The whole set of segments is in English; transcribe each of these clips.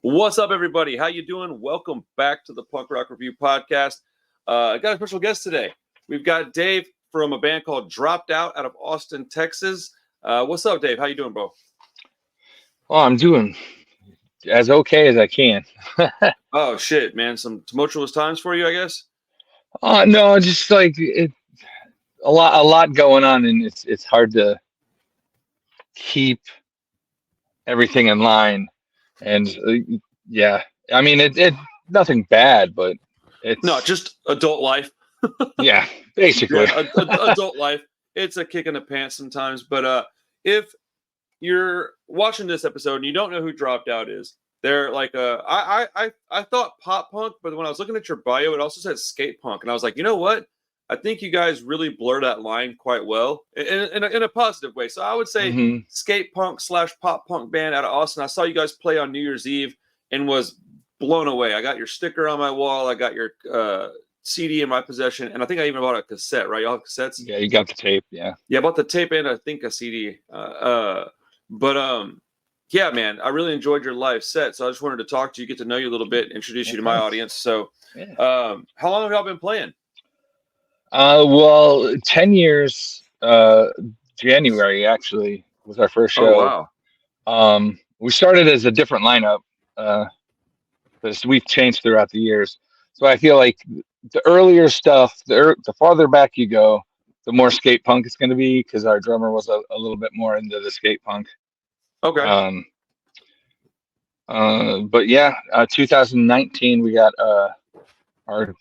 What's up, everybody? How you doing? Welcome back to the Punk Rock Review Podcast. I got a special guest today. We've got Dave from a band called Dropped Out of Austin, Texas. What's up, Dave? How you doing, bro? Oh, I'm doing as okay as I can. Oh, shit, man. Some tumultuous times for you, I guess? No, just like a lot going on, and it's hard to keep everything in line. And yeah, I mean it nothing bad, but No, it's just adult life. yeah, basically. Yeah, adult life. It's a kick in the pants sometimes. But if you're watching this episode and you don't know who Dropped Out is, they're like I thought pop punk, but when I was looking at your bio, it also said skate punk, and I was like, you know what? I think you guys really blur that line quite well in a positive way. So I would say hmm skate punk / pop punk band out of Austin. I saw you guys play on New Year's Eve and was blown away. I got your sticker on my wall. I got your CD in my possession, and I think I even bought a cassette. Right, y'all have cassettes? Yeah, you got the tape. Yeah. Yeah, I bought the tape and I think a CD. But yeah, man, I really enjoyed your live set. So I just wanted to talk to you, get to know you a little bit, introduce you to my Thanks. audience. So, Yeah. how long have y'all been playing? Well, 10 years. January actually was our first Oh, show. wow. We started as a different lineup. Uh, because we've changed throughout the years. So I feel like the earlier stuff, the farther back you go, the more skate punk it's going to be because our drummer was a little bit more into the skate punk. Okay. Um, but yeah, 2019 we got our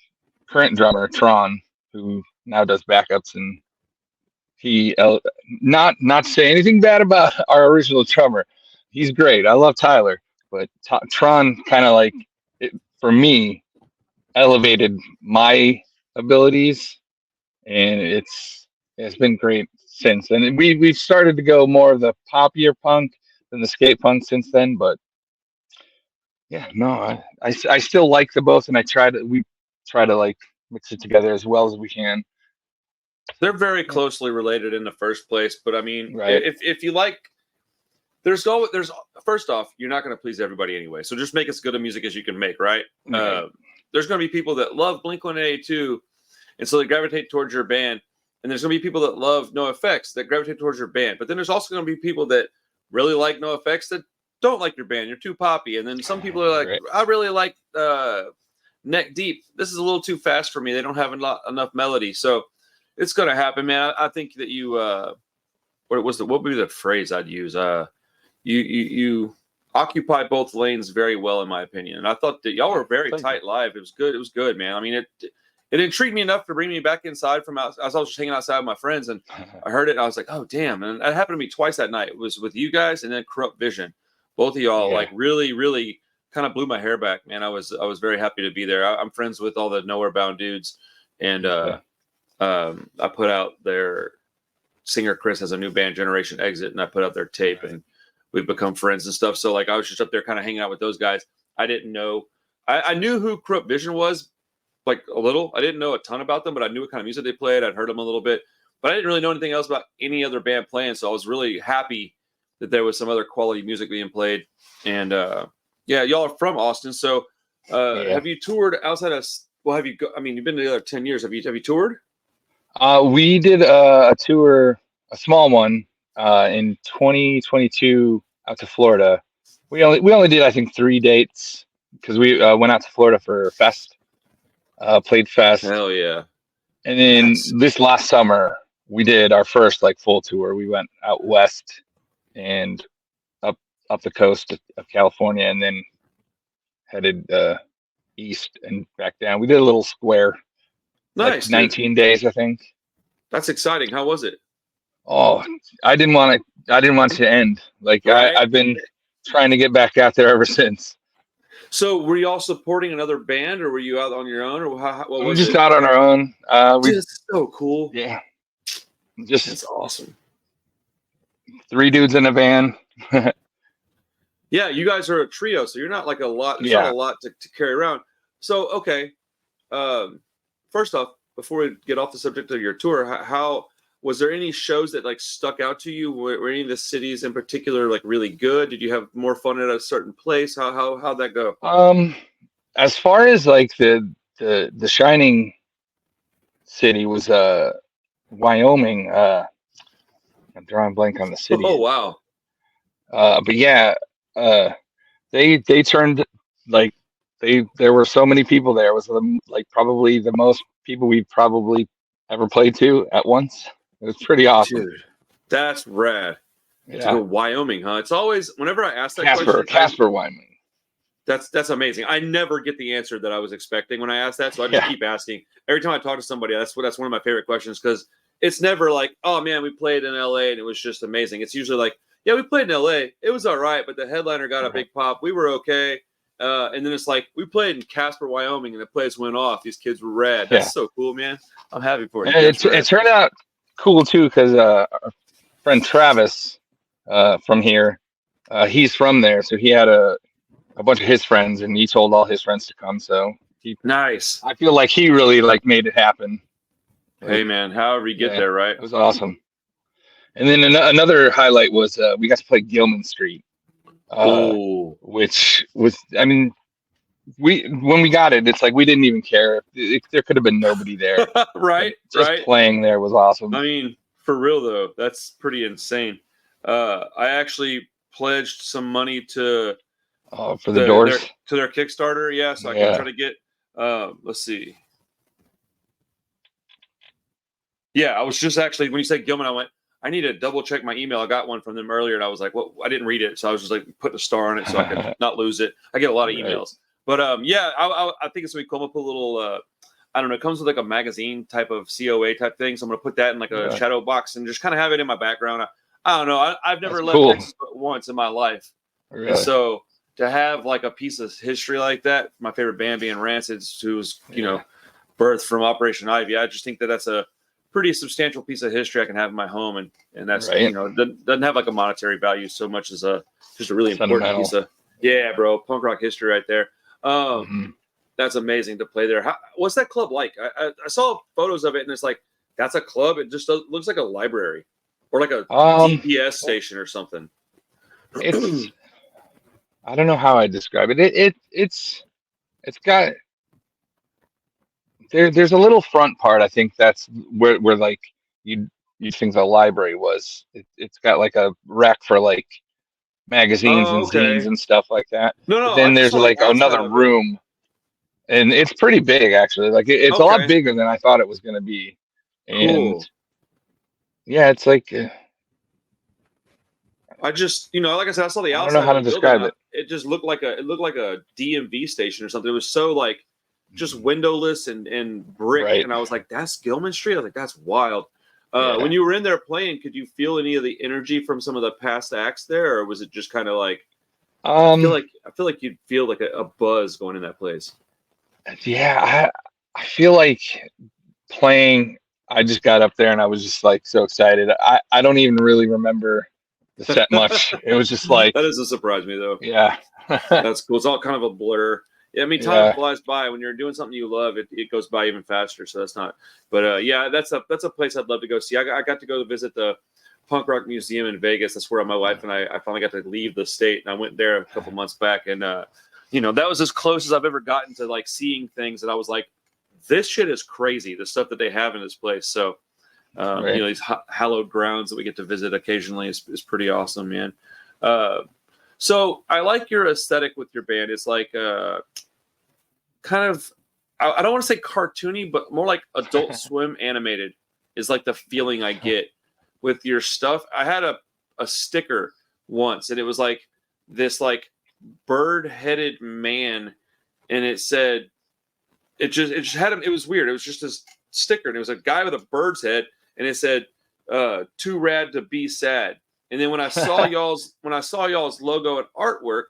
current drummer Tron, who now does backups, and he not to say anything bad about our original drummer. He's great. I love Tyler, but Tron kind of like it, for me elevated my abilities, and it's been great since. And we've started to go more of the poppier punk than the skate punk since then. But yeah, no, I still like the both, and we try to like mix it together as well as we can. They're very Yeah, closely related in the first place. But I mean, right. if you like, there's first off, you're not going to please everybody anyway. So just make as good a music as you can make, right? Right. There's going to be people that love Blink-182, and so they gravitate towards your band. And there's going to be people that love NoFX that gravitate towards your band. But then there's also going to be people that really like NoFX that don't like your band. You're too poppy. And then some people are like, Right. I really like Neck Deep. This is a little too fast for me. They don't have enough melody. So it's going to happen, man. I think that you what would be the phrase I'd use? You occupy both lanes very well, in my opinion. And I thought that y'all were very Thank you. tight live. It was good. It was good, man. I mean, it intrigued me enough to bring me back inside from out. I was just hanging outside with my friends, and I heard it, and I was like, oh damn. And that happened to me twice that night. It was with you guys and then Corrupt Vision. Both of y'all Yeah. like really kind of blew my hair back, man. I was very happy to be there. I'm friends with all the Nowhere Bound dudes, and Okay. I put out their singer Chris has a new band, Generation Exit, and I put out their tape, Right. and we've become friends and stuff. So like I was just up there kind of hanging out with those guys. I didn't know. I knew who Corrupt Vision was, like a little. I didn't know a ton about them, but I knew what kind of music they played. I'd heard them a little bit, but I didn't really know anything else about any other band playing. So I was really happy that there was some other quality music being played. And yeah, y'all are from Austin, so Yeah. have you toured outside of? Well, have you? I mean, you've been together 10 years. Have you toured? We did a tour, a small one, in 2022 out to Florida. We only did I think 3 dates because we went out to Florida for Fest, played Fest, Hell yeah, and then that's this last summer we did our first like full tour. We went out west and up up the coast of California, and then headed east and back down. We did a little square, like nice, dude. 19 days, I think. That's exciting. How was it? Oh, I didn't want to. I didn't want it to end. Like Right. I've been trying to get back out there ever since. So, were you all supporting another band, or were you out on your own, or what We're was just it? out on our own. Dude, We that's so cool. yeah, That's just awesome. three dudes in a van. Yeah, you guys are a trio, so you're not like a lot. There's not a Yeah. lot to carry around. So, okay. Um, First off, before we get off the subject of your tour, how was there any shows that like stuck out to you? Were any of the cities in particular like really good? Did you have more fun at a certain place? How'd that go? As far as like the shining city was Wyoming. I'm drawing a blank on the Oh city. wow. But yeah, uh, they turned like there were so many people there. It was like probably the most people we've probably ever played to at once. It was pretty awesome. Dude, that's rad. To go Yeah, Wyoming, huh? It's always whenever I ask that question, Casper, Wyoming. that's amazing. I never get the answer that I was expecting when I ask that, so I just Yeah, keep asking. Every time I talk to somebody, that's one of my favorite questions because it's never like, oh man, we played in LA and it was just amazing. It's usually like, yeah, we played in LA, it was all right, but the headliner got a right. big pop. We were okay, and then it's like we played in Casper, Wyoming, and the place went off. These kids were rad. Yeah. That's so cool, man. I'm happy for you. And That's it rad. turned out cool too because our friend Travis from here, he's from there, so he had a bunch of his friends, and he told all his friends to come. So Nice. I feel like he really like made it happen. Hey Like, man, however you get yeah, there, right? it was awesome. And then another highlight was we got to play Gilman Street, Oh, which was, I mean, we when we got it, it's like we didn't even care. There could have been nobody there, but right, just right. playing there was awesome. I mean, for real though, that's pretty insane. I actually pledged some money to For the Doors. their Kickstarter, yeah, so I can try Yeah, to get. Let's see. Yeah, I was just actually when you said Gilman, I went. I need to double check my email. I got one from them earlier, and I was like, "What?" I didn't read it, so I was just like putting a star on it so I could not lose it. I get a lot of right. emails, but yeah, I think it's gonna come up a little. I don't know. It comes with like a magazine type of COA type thing, so I'm gonna put that in like a Yeah, shadow box and just kind of have it in my background. I don't know. I've that's never left cool. Texas but once in my life, and Really. so to have like a piece of history like that, my favorite band being Rancid, who was Yeah, birthed from Operation Ivy. I just think that that's a pretty substantial piece of history I can have in my home, and that's right. doesn't have like a monetary value so much as a just a really important Sentimental. piece of bro, punk rock history right there. Hmm. That's amazing to play there. What's that club like? I saw photos of it, and it's like that's a club. It just looks like a library or like a DPS station or something. It's I don't know how I describe it. It's got there's a little front part. I think that's where like you think the library was. It's got like a rack for like magazines Oh, and zines okay. and stuff like that. But No, I then just there's saw the like outside another of it. room, and it's pretty big actually. Like it's a lot Okay, bigger than I thought it was going to be. And cool. yeah, it's like I just, like I said, I saw the I don't know outside how of to the building. describe it. It just looked like a DMV station or something. It was so like just Mhm. windowless and brick, Right. and I was like, "That's Gilman Street." I was like, "That's wild." When Yeah. you were in there playing, could you feel any of the energy from some of the past acts there, or was it just kind of like? Um. I feel like you'd feel like a buzz going in that place. Yeah. I feel like playing. I just got up there and I was just like so excited. I don't even really remember the set much. It was just That like, doesn't surprise me though. yeah, That's cool. It's all kind of a blur. Yeah, I mean, time yeah, flies by when you're doing something you love. It goes by even faster. So that's not. But yeah, that's a place I'd love to go see. I got to go visit the Punk Rock Museum in Vegas. That's where my wife and I finally got to leave the state, and I went there a couple months back, and that was as close as I've ever gotten to like seeing things that I was like, this shit is crazy. The stuff that they have in this place. So right. these hallowed grounds that we get to visit occasionally is pretty awesome, man. Uh, so I like your aesthetic with your band. It's like kind of I don't want to say cartoony, but more like Adult Swim animated is like the feeling I get with your stuff. I had a sticker once, and it was like this like bird-headed man, and it said it just had him. It was weird. It was just this sticker, and it was a guy with a bird's head, and it said "Too rad to be sad." And then when I saw y'all's logo and artwork,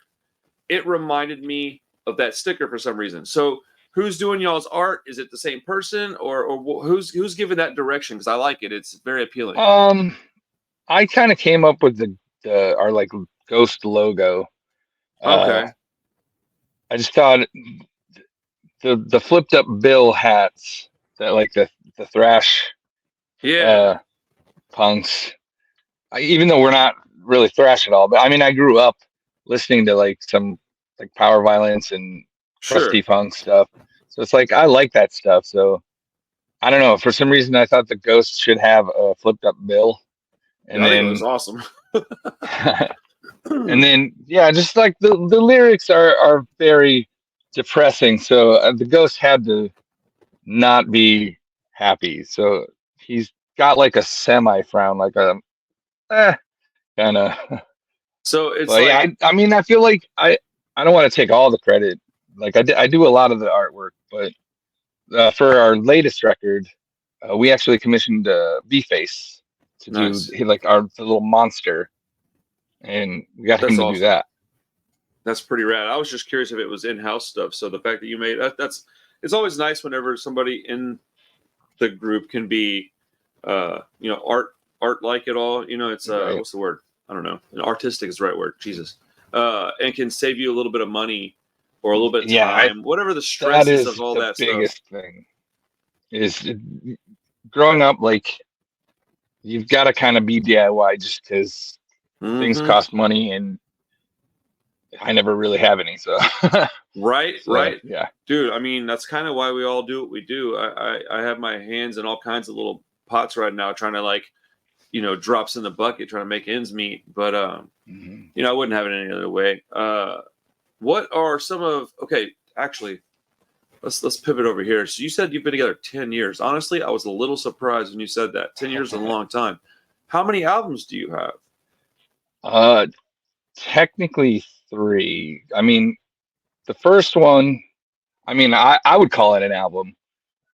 it reminded me of that sticker for some reason. So who's doing y'all's art? Is it the same person, or who's giving that direction? Because I like it. It's very appealing. Um, I kind of came up with the our like ghost logo. Uh, Okay. I just thought the flipped up bill hats that like the thrash Yeah. uh punks. Even though we're not really thrash at all, but I mean, I grew up listening to like some like Power Violence and crusty Sure. punk stuff. So it's like I like that stuff. So I don't know. For some reason, I thought the Ghost should have a flipped up bill, and I think it was then awesome. and then yeah, just like the lyrics are very depressing. So the Ghost had to not be happy. So he's got like a semi frown, like a eh, kind of. So it's But yeah, like, I mean, I feel like I don't want to take all the credit. Like I do a lot of the artwork, but for our latest record, we actually commissioned V-Face to do nice. like the little monster, and we got him That's to do awesome. that. That's pretty rad. I was just curious if it was in-house stuff. So the fact that you made that's it's always nice whenever somebody in the group can be, art like it all. It's Right. what's the word? I don't know. Artistic is the right word. Jesus. And can save you a little bit of money or a little bit of Yeah, time, whatever the that stresses of is all the that stuff. biggest thing. Is growing up like you've got to kind of be DIY just because things Hmm. cost money, and I never really have any. So, Right, so right, yeah. dude. I mean, that's kind of why we all do what we do. I have my hands in all kinds of little pots right now, trying to like, drops in the bucket, trying to make ends meet. But Mhm. I wouldn't have it any other way. What are some of? Okay, actually, let's pivot over here. So you said you've been together 10 years. Honestly, I was a little surprised when you said that. 10 years is a long time. How many albums do you have? Uh, Technically three. I mean, the first one, I mean, I would call it an album.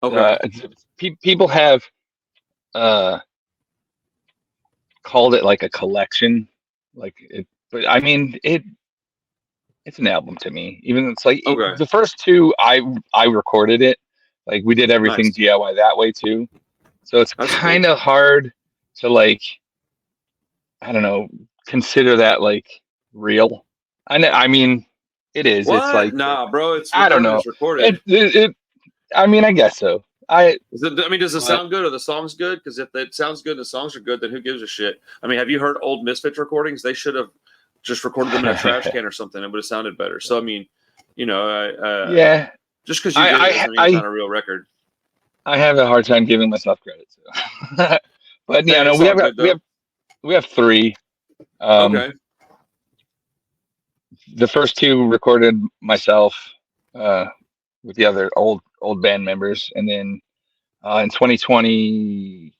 Okay, People have uh called it like a collection, like it, but I mean, it's an album to me. Even it's like okay, the first two, I recorded it, like we did everything nice. DIY that way too. So it's That's kind cool. of hard to like, I don't know, consider that like real. I know, I mean, it is. It's What? like, Nah, bro. It's I don't recorded. know. It's recorded. It I mean, I guess so. I mean, does it But sound good? Are the songs good? Because if it sounds good and the songs are good, then who gives a shit? I mean, have you heard old Misfits recordings? They should have just recorded them in a trash can or something. It would have sounded better. So, I mean, yeah, just because you did it I doesn't mean it's not I a real record. I have a hard time giving myself credit. So. But yeah, Hey, no, it's all good, we though. have we have three. Um, Okay. the first two recorded myself uh, with the other old band members, and then in 2020,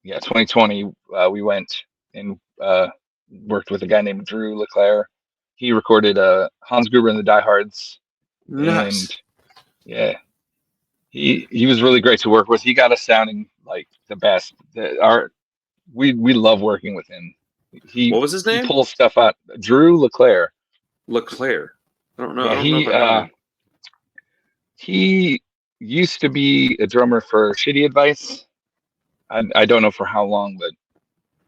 yeah, 2020, we went and worked with a guy named Drew Leclaire. He recorded Hans Gruber and the Diehards, and Nice. yeah, he was really great to work with. He got us sounding like the best. We love working with him. He What was his he name? pulls stuff out. Drew Leclaire. LeClaire. I don't know. I Yeah, don't know if I know him. he used to be a drummer for Shitty Advice. I don't know for how long, but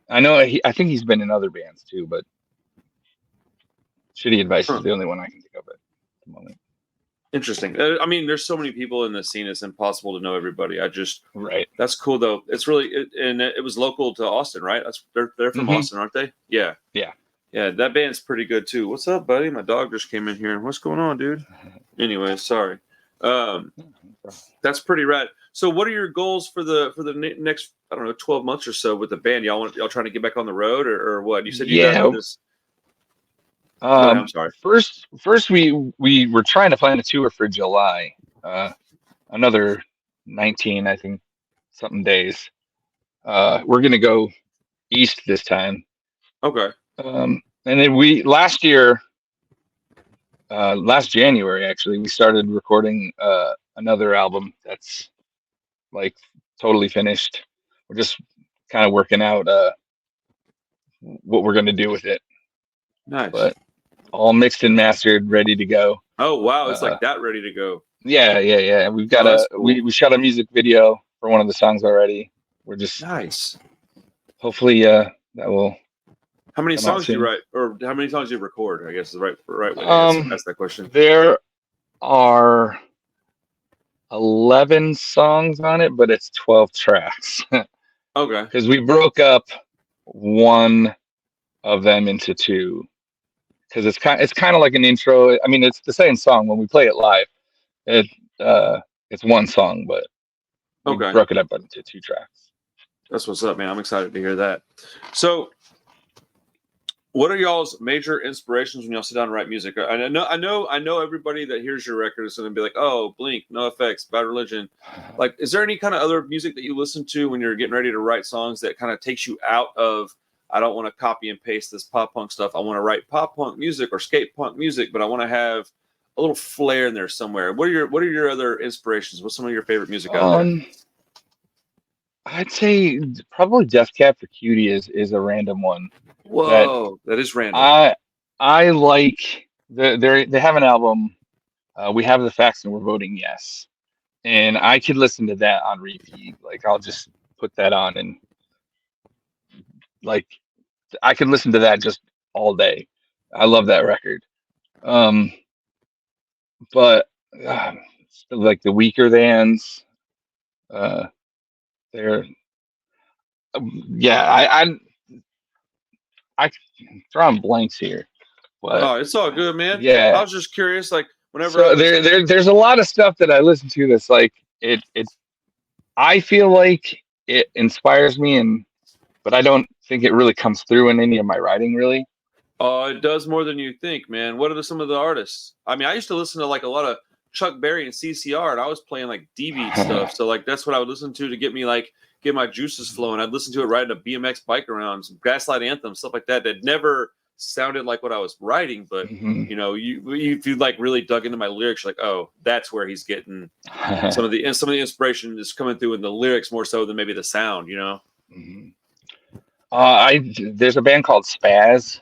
I know I think he's been in other bands too. But Shitty Advice is Huh. the only one I can think of at the moment. Interesting. I mean, there's so many people in the scene. It's impossible to know everybody. Right. That's cool though. It's really, and it was local to Austin, right? They're from Hmm. Austin, aren't they? Yeah. Yeah. Yeah, that band's pretty good too. What's up, buddy? My dog just came in here. What's going on, dude? Anyway, sorry. Um, that's pretty rad. So, what are your goals for the next, I don't know, 12 months or so with the band? Y'all trying to get back on the road, or what? You said you got Yeah. this. Go ahead. I'm sorry. First we were trying to plan a tour for July. Another 19, I think, something days. We're gonna go east this time. Okay. And then we last year, last January actually, we started recording another album that's like totally finished. We're just kind of working out what we're gonna do with it, Nice. but all mixed and mastered, ready to go. Oh wow, it's Uh, like that ready to go. yeah. We've got Oh, that's cool. we shot a music video for one of the songs already. We're just Nice. hopefully that will How many come out songs do you soon. write, or how many songs do you record? I guess is the right way to Um, ask that question. there are 11 songs on it, but it's 12 tracks. Okay. because we broke up one of them into two. Because it's kind of like an intro. I mean, it's the same song when we play it live. It it's one song, but we Okay. broke it up into two tracks. That's what's up, man. I'm excited to hear that. So, what are y'all's major inspirations when y'all sit down and write music? I know everybody that hears your record is going to be like, "Oh, Blink, No Effects, Bad Religion." Like, is there any kind of other music that you listen to when you're getting ready to write songs that kind of takes you out of? I don't want to copy and paste this pop punk stuff. I want to write pop punk music or skate punk music, but I want to have a little flair in there somewhere. What are your other inspirations? What's some of your favorite music out there? Um, I'd say probably Death Cab for Cutie is a random one that Whoa, that is random. I I like. They have an album. We have the facts and we're voting yes, and I could listen to that on repeat. Like I'll just put that on and like I could listen to that just all day. I love that record. Um, but like the weaker thans, uh, they're yeah. I drawing blanks here, but Oh, it's all good, man. I yeah. was just curious, like whenever I So was there's a lot of stuff that I listen to that's like it. I feel like it inspires me, and but I don't think it really comes through in any of my writing, really. oh, it does more than you think, man. What are some of the artists? I mean, I used to listen to like a lot of Chuck Berry and CCR, and I was playing like D beat stuff. So like that's what I would listen to get me like get my juices flowing. I'd listen to it riding a BMX bike around, some Gaslight Anthem, stuff like that. That never sounded like what I was writing, but Mhm. you know, you if you like really dug into my lyrics, like oh, that's where he's getting some of the inspiration is coming through in the lyrics more so than maybe the sound. You know. Mhm. There's a band called Spaz.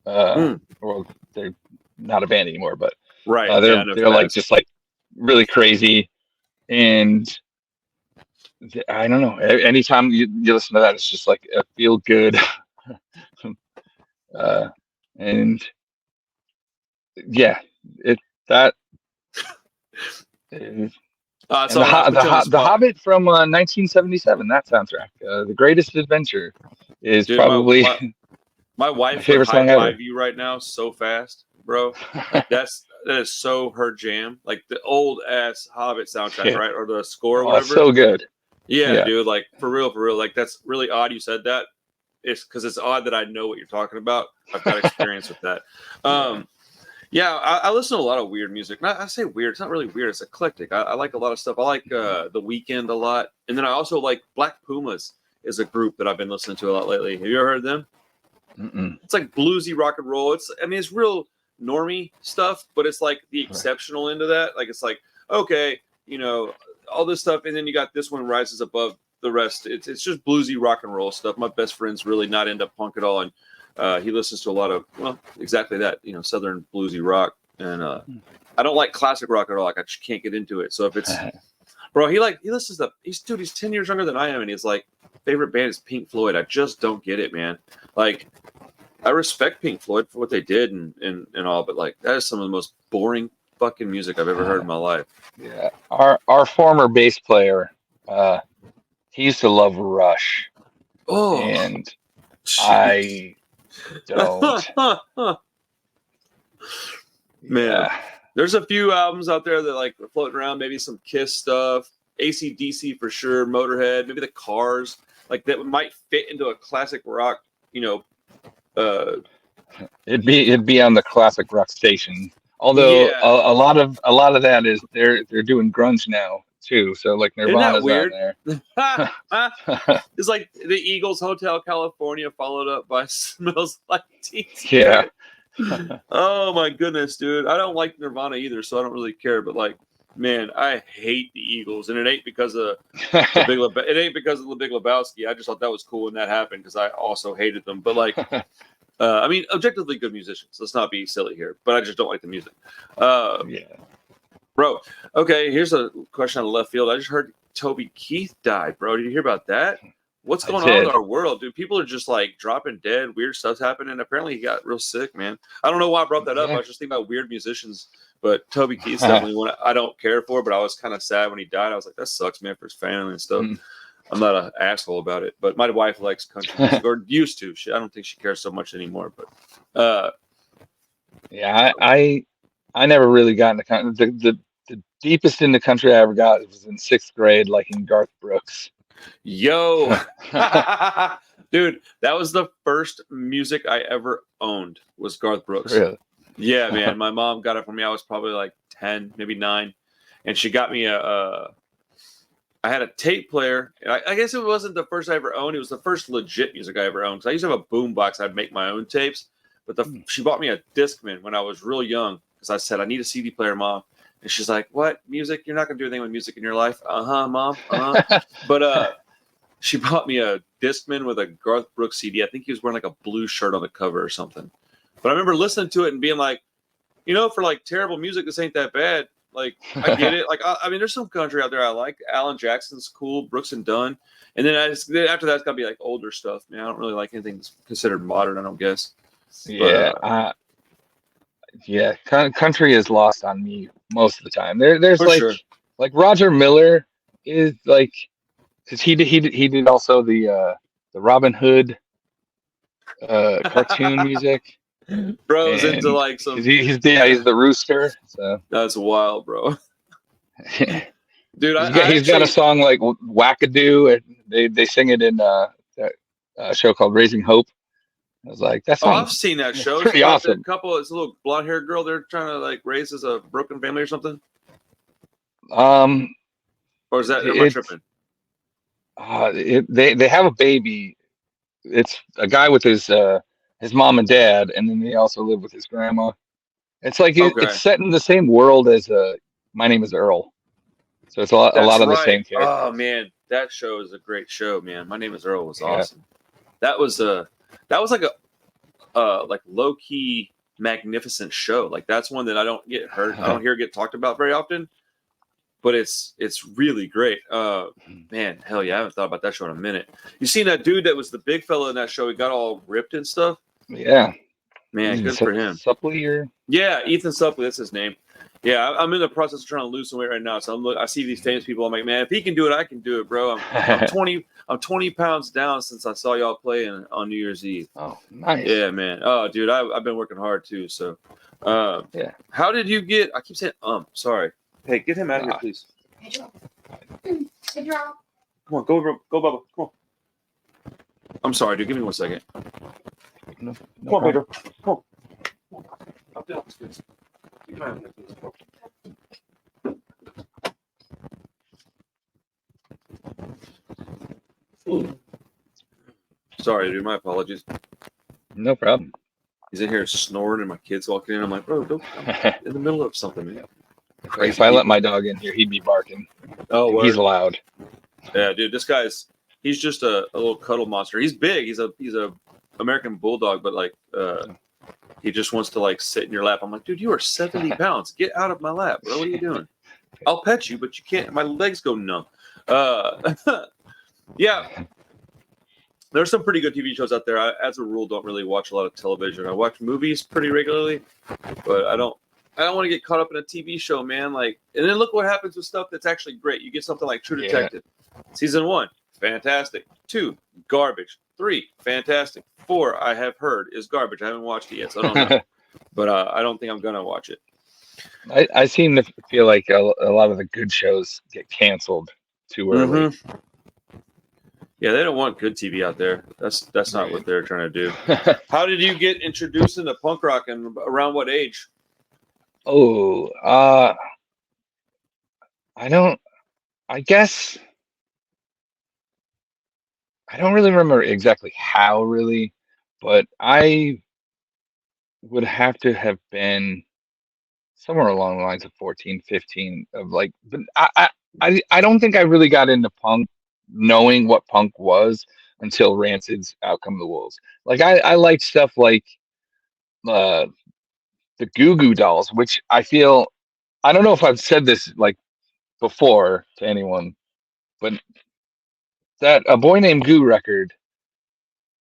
Uh, Mm, well, they're not a band anymore, but right. Yeah, I know they're like Spaz. just like really crazy, and I don't know. Anytime you listen to that, it's just like a feel good, uh, and yeah, it that is, and So I put you on the The spot. Hobbit from 1977. That soundtrack, The Greatest Adventure, is Dude, probably my my wife would favorite high song ever. five you right now so fast, bro. Like that is so her jam. Like the old ass Hobbit soundtrack, Yeah. right? Or the score or Oh, it's whatever. so good. Yeah, Yeah. dude. Like for real, for real. Like that's really odd you said that. It's because it's odd that I know what you're talking about. I've got experience with that. Yeah. Um, yeah, I listen to a lot of weird music. Not I say weird. It's not really weird. It's eclectic. I like a lot of stuff. I like The Weeknd a lot, and then I also like Black Pumas is a group that I've been listening to a lot lately. Have you ever heard them? Mm-mm. It's like bluesy rock and roll. It's I mean it's real normie stuff, but it's like the Right. exceptional end of that. Like it's like okay, you know, all this stuff, and then you got this one rises above the rest. It's just bluesy rock and roll stuff. My best friend's really not into punk at all, and he listens to a lot of well, exactly that. You know, southern bluesy rock, and I don't like classic rock at all. Like I just can't get into it. So if it's bro, he listens to he's 10 years younger than I am, and he's like favorite band is Pink Floyd. I just don't get it, man. Like I respect Pink Floyd for what they did and all, but like that is some of the most boring fucking music I've ever heard in my life. Yeah. Our former bass player, uh, he used to love Rush, Oh, and jeez. I don't. Man, Yeah. there's a few albums out there that like are floating around, maybe some Kiss stuff, AC/DC for sure, Motorhead, maybe the Cars, like that might fit into a classic rock, you know, uh, It'd be on the classic rock station. Although yeah. a lot of that is they're doing grunge now too. So like Isn't that Nirvana's on weird? there. It's like the Eagles Hotel California followed up by Smells Like Teen Yeah. Spirit. Oh my goodness, dude. I don't like Nirvana either, so I don't really care. But like, man, I hate the Eagles, and it ain't because of it ain't because of the Big Lebowski. I just thought that was cool when that happened because I also hated them. But like, I mean, objectively good musicians. Let's not be silly here. But I just don't like the music. Uh, Yeah. Bro, okay, here's a question out of left field. I just heard Toby Keith died, bro. Did you hear about that? What's I going on with did. our world, dude? People are just like dropping dead, weird stuff's happening. Apparently, he got real sick, man. I don't know why I brought that up. I Yeah. was just thinking about weird musicians, but Toby Keith's definitely one I don't care for, but I was kind of sad when he died. I was like, that sucks, man, for his family and stuff. Mm. I'm not an asshole about it. But my wife likes country music, or used to. I don't think she cares so much anymore. But Yeah, I never really got into country. The deepest into country I ever got was in sixth grade, like in Garth Brooks. yo, dude, that was the first music I ever owned was Garth Brooks. Really? Yeah, man. My mom got it for me. I was probably like 10, maybe 9, and she got me I had a tape player. I guess it wasn't the first I ever owned. It was the first legit music I ever owned. Because I used to have a boombox. I'd make my own tapes. But she bought me a Discman when I was real young. Because I said, I need a CD player, Mom. And she's like, what? Music? You're not going to do anything with music in your life? Uh-huh, Mom. Uh-huh. But she bought me a Discman with a Garth Brooks CD. I think he was wearing like a blue shirt on the cover or something. But I remember listening to it and being like, for like terrible music, this ain't that bad. Like, I get it. Like, I mean, there's some country out there I like. Alan Jackson's cool. Brooks and Dunn. And then after that, it's got to be like older stuff. Man, I don't really like anything that's considered modern, I don't guess. Yeah. Yeah. Country is lost on me most of the time. There's like, sure. like Roger Miller is like, because he did also the Robin Hood cartoon music. Bro's into like some. He's the rooster. So that's wild, bro. Dude, he's got a song like Wackadoo, and they sing it in that show called Raising Hope. I was like, that's I've seen that show. Pretty awesome. It's a little blonde haired girl. They're trying to like raise as a broken family or something. Or is that am I tripping? They have a baby. It's a guy with his mom and dad, and then they also live with his grandma. It's like it's set in the same world as My Name is Earl. So it's a lot of the same characters. Oh man, that show is a great show, man. My Name is Earl was awesome. That was like a like low key magnificent show. Like that's one that I don't hear get talked about very often. But it's really great. Man, hell yeah, I haven't thought about that show in a minute. You seen that dude that was the big fella in that show? He got all ripped and stuff. Yeah, man, good for him. Suppley or Ethan Suppley, that's his name. Yeah, I'm in the process of trying to lose some weight right now. So I see these famous people. I'm like, man, if he can do it, I can do it, bro. I'm 20 pounds down since I saw y'all play on New Year's Eve. Oh, nice. Yeah, man. Oh, dude, I've been working hard too. So, yeah. How did you get? I keep saying sorry. Hey, get him out of here, please. Hey, Joe. Come on, go, Bubba. Come on. I'm sorry, dude. Give me 1 second. No come on, Pedro. Come on. Up down, please. Sorry, dude. My apologies. No problem. He's in here snoring, and my kid's walking in. I'm like, bro, don't. I'm in the middle of something, man. If I let my dog in here, he'd be barking. Oh, he's loud. Yeah, dude, he's just a little cuddle monster. He's big. He's a American bulldog, but like he just wants to like sit in your lap. I'm like, dude, you are 70 pounds. Get out of my lap, bro. What are you doing? I'll pet you, but you can't. My legs go numb. Yeah. There's some pretty good TV shows out there. I, as a rule, don't really watch a lot of television. I watch movies pretty regularly, but I don't want to get caught up in a TV show, man. Like, and then look what happens with stuff that's actually great. You get something like True Detective. Season 1, fantastic. 2, garbage. 3, fantastic. 4, I have heard is garbage. I haven't watched it yet, so I don't know. But I don't think I'm gonna watch it. I seem to feel like a lot of the good shows get canceled too early. Mm-hmm. Yeah, they don't want good TV out there. That's not what they're trying to do. How did you get introduced into punk rock, and around what age? Oh, I guess I don't really remember exactly how, really, but I would have to have been somewhere along the lines of 14, 15 of like, but I don't think I really got into punk knowing what punk was until Rancid's Out Come the Wolves. Like I liked stuff like the Goo Goo Dolls, which I don't know if I've said this like before to anyone, but that A Boy Named Goo record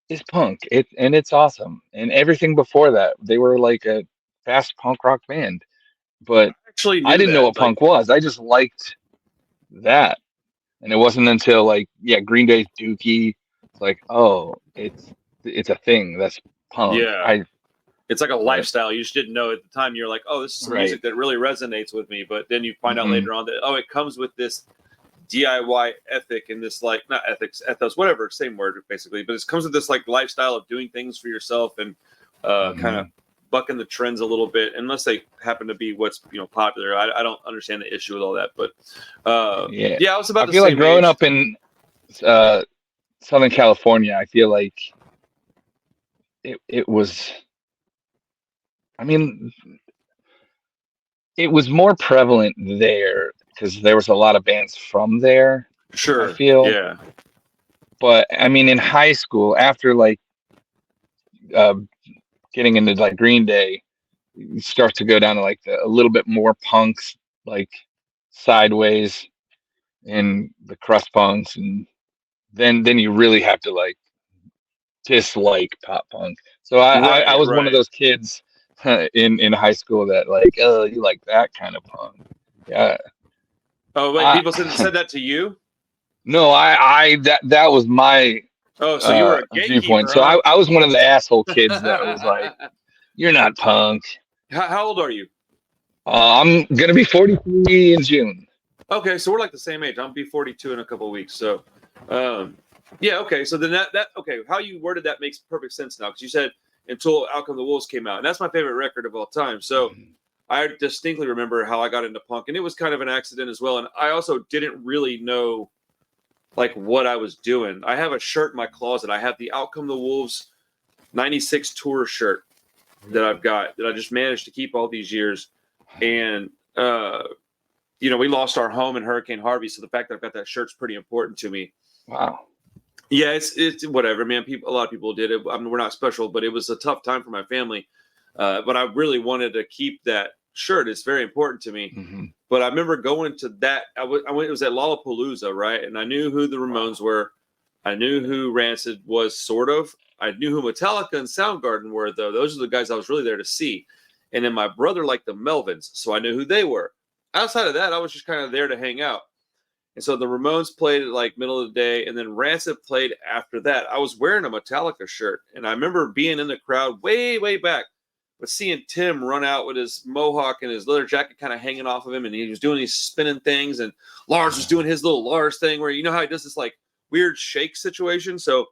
is punk. It's awesome. And everything before that, they were like a fast punk rock band. But I didn't know what punk was. I just liked that. And it wasn't until like Green Day's Dookie, it's like, oh, it's a thing that's punk. Yeah. It's like a lifestyle. You just didn't know at the time. You're like, oh, this is some music that really resonates with me. But then you find out later on that, oh, it comes with this DIY ethic and this, like, not ethics, ethos, whatever, same word basically. But it comes with this like lifestyle of doing things for yourself and kind of bucking the trends a little bit, unless they happen to be what's popular. I don't understand the issue with all that. But I was about I feel like growing up in Southern California, I feel like it was. I mean, it was more prevalent there because there was a lot of bands from there. Sure. I feel. Yeah. But I mean, in high school, after like getting into like Green Day, you start to go down to like a little bit more punks, like Sideways and the crust punks, and then you really have to like dislike pop punk. So I was one of those kids in high school that like, oh, you like that kind of punk. Yeah. Oh, wait, people said that to you? No, that was my so you were a gatekeeper, viewpoint. So I was one of the asshole kids that was like, you're not punk. How old are you? I'm gonna be 43 in June. Okay, so we're like the same age. I'll be 42 in a couple of weeks. So okay. So then that okay, how you worded that makes perfect sense now, because you said until Out Come the Wolves came out, and that's my favorite record of all time. So I distinctly remember how I got into punk, and it was kind of an accident as well. And I also didn't really know like what I was doing. I have a shirt in my closet. I have the Out Come the Wolves '96 tour shirt that I've got that I just managed to keep all these years. And we lost our home in Hurricane Harvey, so the fact that I've got that shirt's pretty important to me. Wow. Yeah, it's whatever, man. A lot of people did it. I mean, we're not special, but it was a tough time for my family. But I really wanted to keep that shirt. It's very important to me. But I remember going to that. I went. It was at Lollapalooza, right? And I knew who the Ramones were. I knew who Rancid was, sort of. I knew who Metallica and Soundgarden were, though. Those are the guys I was really there to see. And then my brother liked the Melvins, so I knew who they were. Outside of that, I was just kind of there to hang out. And so the Ramones played at like middle of the day, and then Rancid played after that. I was wearing a Metallica shirt, and I remember being in the crowd way, way back, but seeing Tim run out with his mohawk and his leather jacket kind of hanging off of him, and he was doing these spinning things, and Lars was doing his little Lars thing where, you know how he does this like weird shake situation. So,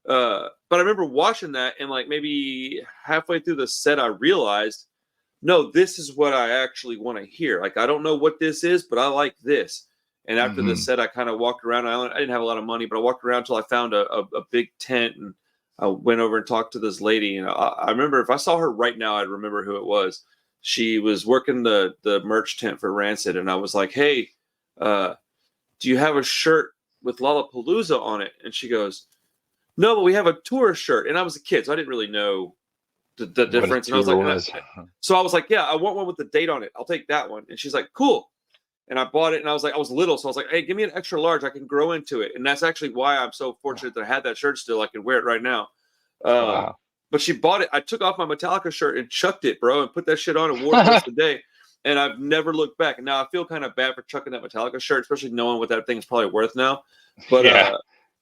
but I remember watching that, and like maybe halfway through the set, I realized, no, this is what I actually want to hear. Like, I don't know what this is, but I like this. And after the set, I kind of walked around. I didn't have a lot of money, but I walked around until I found a big tent, and I went over and talked to this lady. And I remember, if I saw her right now, I'd remember who it was. She was working the merch tent for Rancid, and I was like, "Hey, do you have a shirt with Lollapalooza on it?" And she goes, "No, but we have a tour shirt." And I was a kid, so I didn't really know the difference. And I was like, so I was like, "Yeah, I want one with the date on it. I'll take that one." And she's like, "Cool." And I bought it, and I was like, I was little, so I was like, "Hey, give me an extra large. I can grow into it." And that's actually why I'm so fortunate that I had that shirt still. I can wear it right now. Wow. But she bought it. I took off my Metallica shirt and chucked it, bro, and put that shit on and wore it the rest of the day. And I've never looked back. And now I feel kind of bad for chucking that Metallica shirt, especially knowing what that thing is probably worth now. But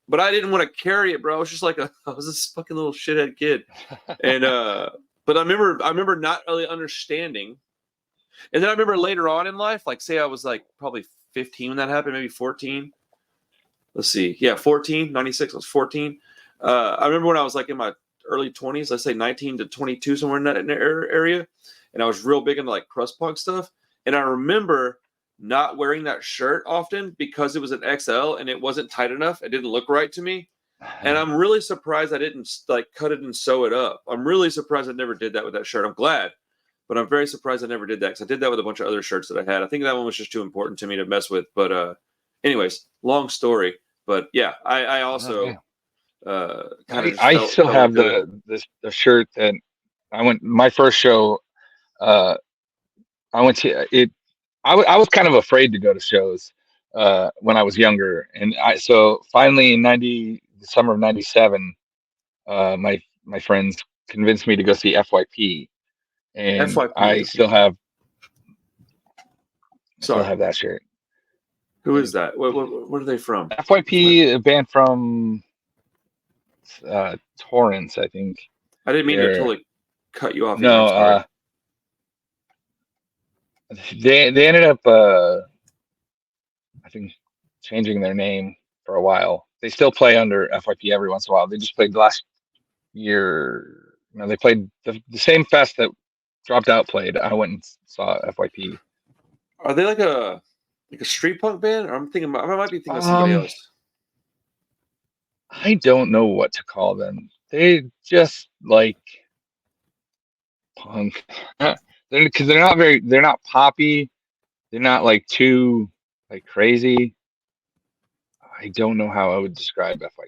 but I didn't want to carry it, bro. I was just like I was this fucking little shithead kid. And but I remember not really understanding. And then I remember later on in life, like say I was like probably 15 when that happened, maybe 14. Let's see. Yeah, 14, 96, I was 14. I remember when I was like in my early 20s, let's say 19 to 22, somewhere in that area. And I was real big into like crust punk stuff. And I remember not wearing that shirt often because it was an XL and it wasn't tight enough. It didn't look right to me. And I'm really surprised I didn't like cut it and sew it up. I'm really surprised I never did that with that shirt. I'm glad. But I'm very surprised I never did that, because I did that with a bunch of other shirts that I had. I think that one was just too important to me to mess with. But anyways, long story. But yeah, I also I still have the shirt that I went my first show. I went to it. I was kind of afraid to go to shows when I was younger, and so finally in the summer of '97, my friends convinced me to go see FYP. And FYP, I still have that shirt. Who is that? Where are they from? FYP, a band from Torrance, I think. I didn't mean to They're totally cut you off either. no, I'm sorry. they ended up I think changing their name for a while. They still play under FYP every once in a while. They just played last year. No, they played the same fest that Dropped Out played. I went and saw FYP. Are they like a street punk band? Or I might be thinking of somebody Um, else. I don't know what to call them. They just like punk. Because they're not poppy. They're not like too like crazy. I don't know how I would describe FYP.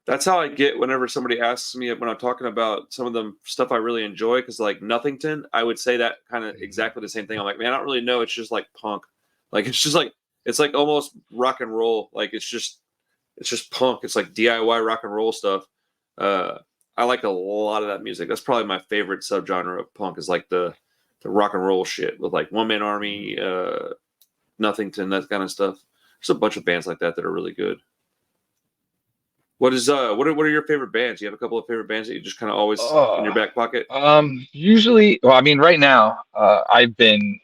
That's how I get whenever somebody asks me when I'm talking about some of the stuff I really enjoy. Because like Nothington, I would say that kind of exactly the same thing. I'm like, man, I don't really know. It's just like punk. Like it's like almost rock and roll. Like it's just punk. It's like DIY rock and roll stuff. I like a lot of that music. That's probably my favorite subgenre of punk is like the rock and roll shit with like One Man Army, Nothington, that kind of stuff. There's a bunch of bands like that that are really good. What are your favorite bands? You have a couple of favorite bands that you just kind of always in your back pocket? Usually, well, I mean, right now, I've been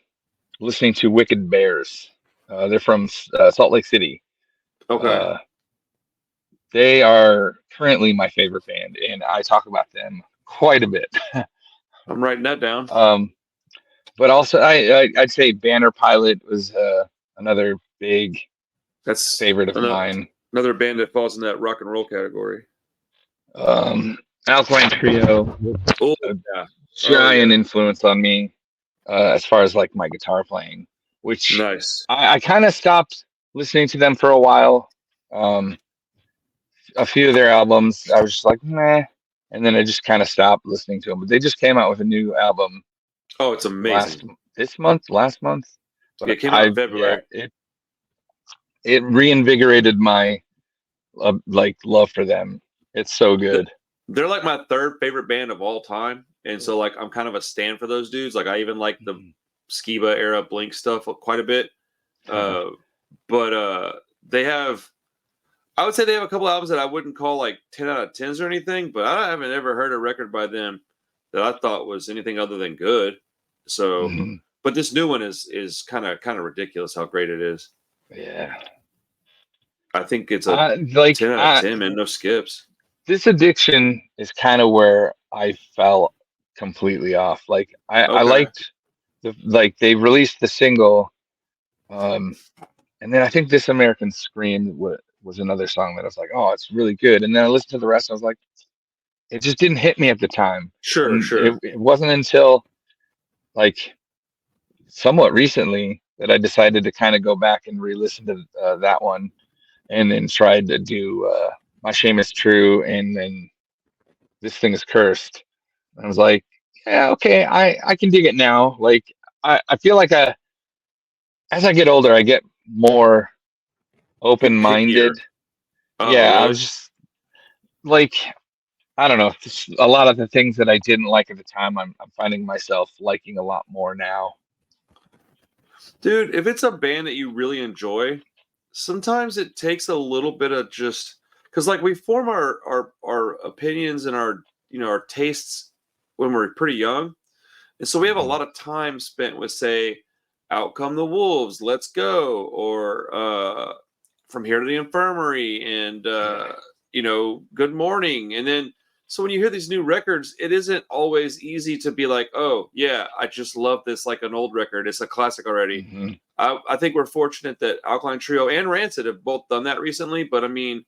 listening to Wicked Bears. They're from Salt Lake City. Okay. They are currently my favorite band, and I talk about them quite a bit. I'm writing that down. But also, I'd say Banner Pilot was another big That's favorite of mine. Another band that falls in that rock and roll category. Alkaline Trio, giant influence on me as far as like my guitar playing, which nice. I kind of stopped listening to them for a while. A few of their albums, I was just like, meh, and then I just kind of stopped listening to them. But they just came out with a new album. Oh, it's amazing! Last month. But it came out in February. Yeah, it reinvigorated my love for them. It's so good. They're like my third favorite band of all time, and so like I'm kind of a stan for those dudes. Like I even like the Skiba era Blink stuff quite a bit. But they have, I would say they have a couple albums that I wouldn't call like 10 out of 10s or anything, but I haven't ever heard a record by them that I thought was anything other than good. So, but this new one is kind of ridiculous how great it is. Yeah. I think it's a 10 out of 10, man. No skips. This Addiction is kind of where I fell completely off. Like I liked they released the single, and then I think This American Scream was another song that I was like, oh, it's really good. And then I listened to the rest, and I was like, it just didn't hit me at the time. Sure. It wasn't until like somewhat recently that I decided to kind of go back and re-listen to that one, and then tried to do My Shame Is True, and then This Thing Is Cursed. And I was like, yeah, okay, I can dig it now. Like I feel like as I get older, I get more open-minded. Oh, yeah, really? I was just like, I don't know, just a lot of the things that I didn't like at the time, I'm finding myself liking a lot more now. Dude, if it's a band that you really enjoy, sometimes it takes a little bit of just because like we form our opinions and our our tastes when we're pretty young, and so we have a lot of time spent with say Out Come the Wolves, Let's Go, or From Here to the Infirmary, and Good Morning. And then so when you hear these new records, it isn't always easy to be like, oh yeah, I just love this like an old record. It's a classic already. I think we're fortunate that Alkaline Trio and Rancid have both done that recently. But I mean,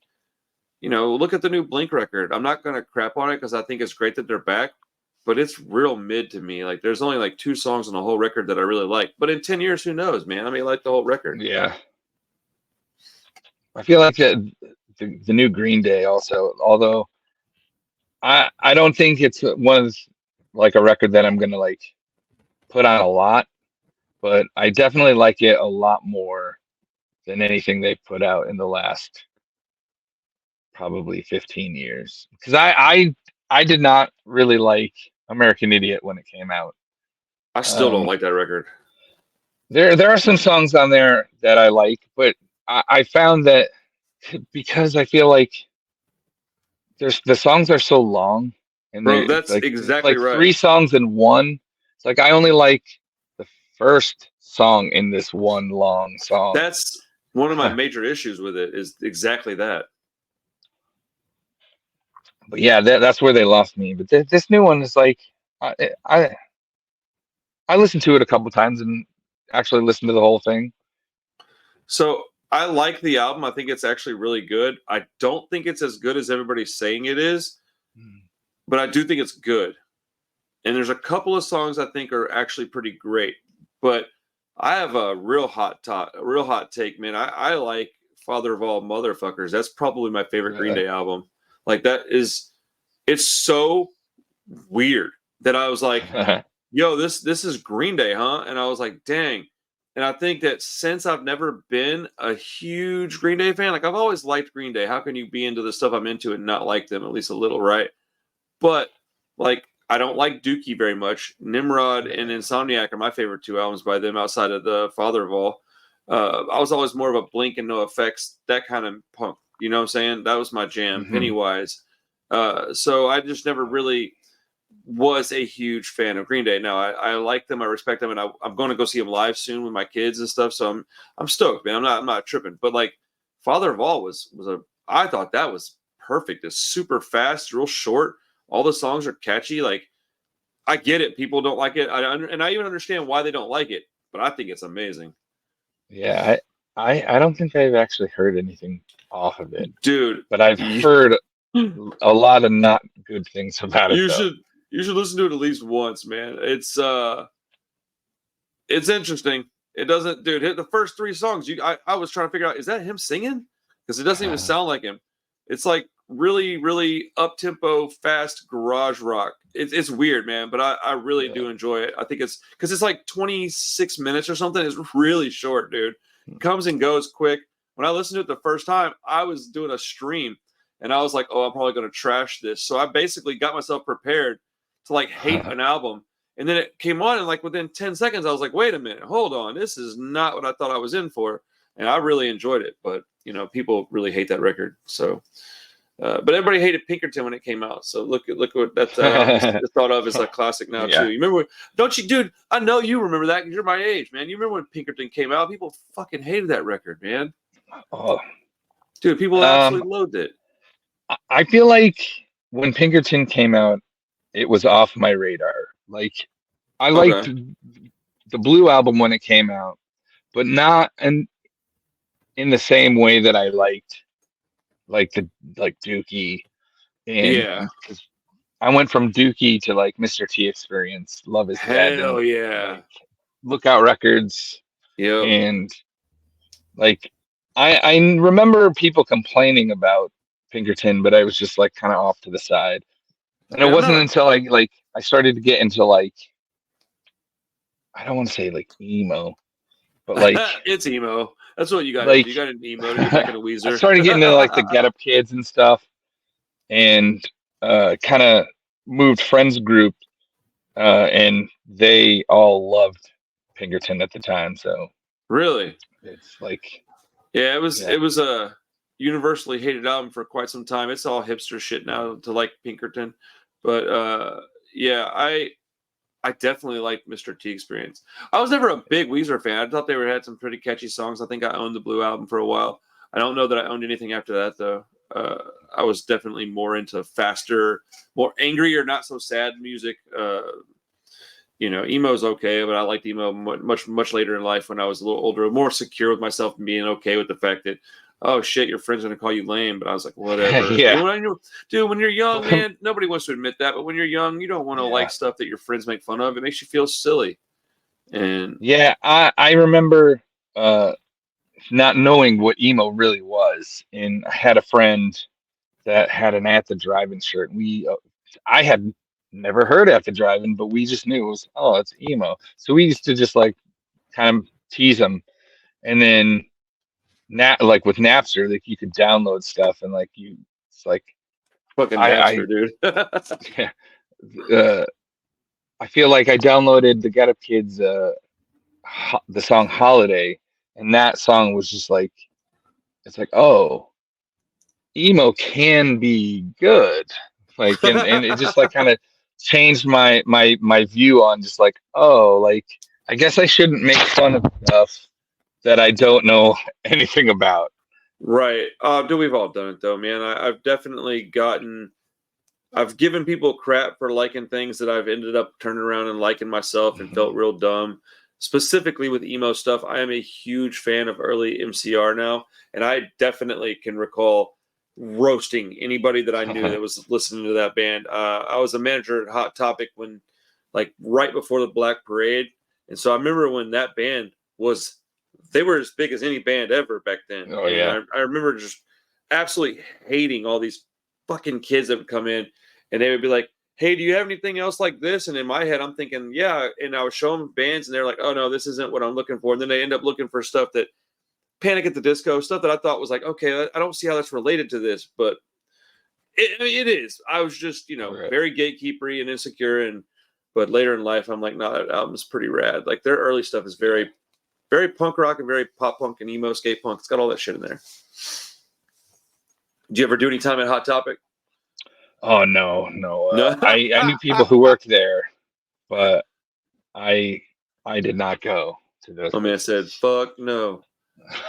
look at the new Blink record. I'm not going to crap on it because I think it's great that they're back, but it's real mid to me. Like there's only like 2 songs on the whole record that I really like. But in 10 years, who knows, man? I may like the whole record. Yeah. I feel like the new Green Day also, although I don't think it's one of like a record that I'm going to like put on a lot, but I definitely like it a lot more than anything they've put out in the last probably 15 years. Because I did not really like American Idiot when it came out. I still don't like that record. There are some songs on there that I like, but I found that because I feel like the songs are so long, and Bro, they're that's like it's exactly like right. three songs in one. It's like I only like the first song in this one long song. That's one of my major issues with it is exactly that. But yeah, that's where they lost me. But this new one is like I, I I listened to it a couple times and actually listened to the whole thing. So I like the album. I think it's actually really good. I don't think it's as good as everybody's saying it is, but I do think it's good. And there's a couple of songs I think are actually pretty great. But I have a real hot take, man. I like Father of All Motherfuckers. That's probably my favorite Green Really? Day album. Like that is it's so weird that I was like, yo, this is Green Day, huh? And I was like, dang. And I think that since I've never been a huge Green Day fan, like I've always liked Green Day. How can you be into the stuff I'm into and not like them at least a little, right? But like I don't like Dookie very much. Nimrod and Insomniac are my favorite two albums by them outside of the Father of All. I was always more of a Blink and No Effects, that kind of punk. You know what I'm saying? That was my jam. Mhm. Pennywise. So I just never really was a huge fan of Green Day. Now I like them, I respect them, and I'm going to go see them live soon with my kids and stuff. So I'm stoked, man. I'm not tripping. But like Father of All was a I thought that was perfect. It's super fast, real short. All the songs are catchy. Like I get it, people don't like it, and I even understand why they don't like it. But I think it's amazing, Yeah, I don't think I've actually heard anything off of it, dude. but I've heard a lot of not good things about it You though. should you should listen to it at least once, man. It's interesting. It doesn't, dude. Hit the first three songs. I was trying to figure out, is that him singing? Because it doesn't even sound like him. It's like really, really up tempo, fast garage rock. It's weird, man. But I really Yeah. do enjoy it. I think it's because it's like 26 minutes or something. It's really short, dude. It comes and goes quick. When I listened to it the first time, I was doing a stream, and I was like, oh, I'm probably going to trash this. So I basically got myself prepared to like hate an album, and then it came on, and like within 10 seconds, I was like, wait a minute, hold on. This is not what I thought I was in for. And I really enjoyed it. But, people really hate that record. So, but everybody hated Pinkerton when it came out. So look what that album is thought of as a classic now, Yeah. too. You remember, don't you, dude? I know you remember that because you're my age, man. You remember when Pinkerton came out? People fucking hated that record, man. Oh, Dude, people absolutely loathed it. I feel like when Pinkerton came out, it was off my radar. Like I liked Okay. the Blue album when it came out, but not in the same way that I liked like Dookie and Yeah. because I went from Dookie to like Mr. T Experience, Love Is Dead, and Hell yeah. like Lookout Records, Yep. and like I remember people complaining about Pinkerton, but I was just like kind of off to the side. And it Man, I'm wasn't not until I started to get into like I don't want to say like emo, but it's emo. That's what you got to do. like You got an emo to get back into I Weezer. started getting into like the Get Up Kids and stuff, and kind of moved friends group, and they all loved Pinkerton at the time. So Really? it's like Yeah, it was yeah, it was a universally hated album for quite some time. It's all hipster shit now to like Pinkerton. But yeah, I definitely liked Mr. T Experience. I was never a big Weezer fan. I thought they had some pretty catchy songs. I think I owned the Blue album for a while. I don't know that I owned anything after that though. I was definitely more into faster, more angry or not so sad music. Emo's okay, but I liked emo much later in life when I was a little older, more secure with myself and being okay with the fact that, oh shit, your friend's gonna call you lame. But I was like, whatever. yeah, Dude, when you're young, man, nobody wants to admit that, but when you're young, you don't want to yeah. like stuff that your friends make fun of. It makes you feel silly. And Yeah, I remember not knowing what emo really was, and I had a friend that had an At the Drive-In shirt. I had never heard At the Drive-In, but we just knew it was it's emo. So we used to just like kind of tease him, and then like with Napster, like you could download stuff, and like it's like fucking I Napster, dude. uh, I feel like I downloaded the Get Up Kids the song Holiday, and that song was just like, it's like, oh, emo can be good. Like, and it just like kind of changed my view on just like, oh, like I guess I shouldn't make fun of stuff that I don't know anything about. Right. Dude, we've all done it though, man. I've definitely I've given people crap for liking things that I've ended up turning around and liking myself and felt real dumb. Specifically with emo stuff, I am a huge fan of early MCR now, and I definitely can recall roasting anybody that I knew that was listening to that band. I was a manager at Hot Topic when, like, right before the Black Parade, and so I remember when that band they were as big as any band ever back then. Oh And yeah. I remember just absolutely hating all these fucking kids that would come in and they would be like, hey, do you have anything else like this? And in my head, I'm thinking, yeah. And I would show them bands and they're like, oh no, this isn't what I'm looking for. And then they end up looking for stuff that Panic at the Disco, stuff that I thought was like, okay, I don't see how that's related to this, but it is. I was just, Right. very gatekeepery and insecure. But later in life, I'm like, no, that album's pretty rad. Like their early stuff is very, very punk rock and very pop punk and emo skate punk. It's got all that shit in there. Did you ever do any time at Hot Topic? Oh no. No. I knew people who worked there, but I did not go to those My man places. said, fuck no.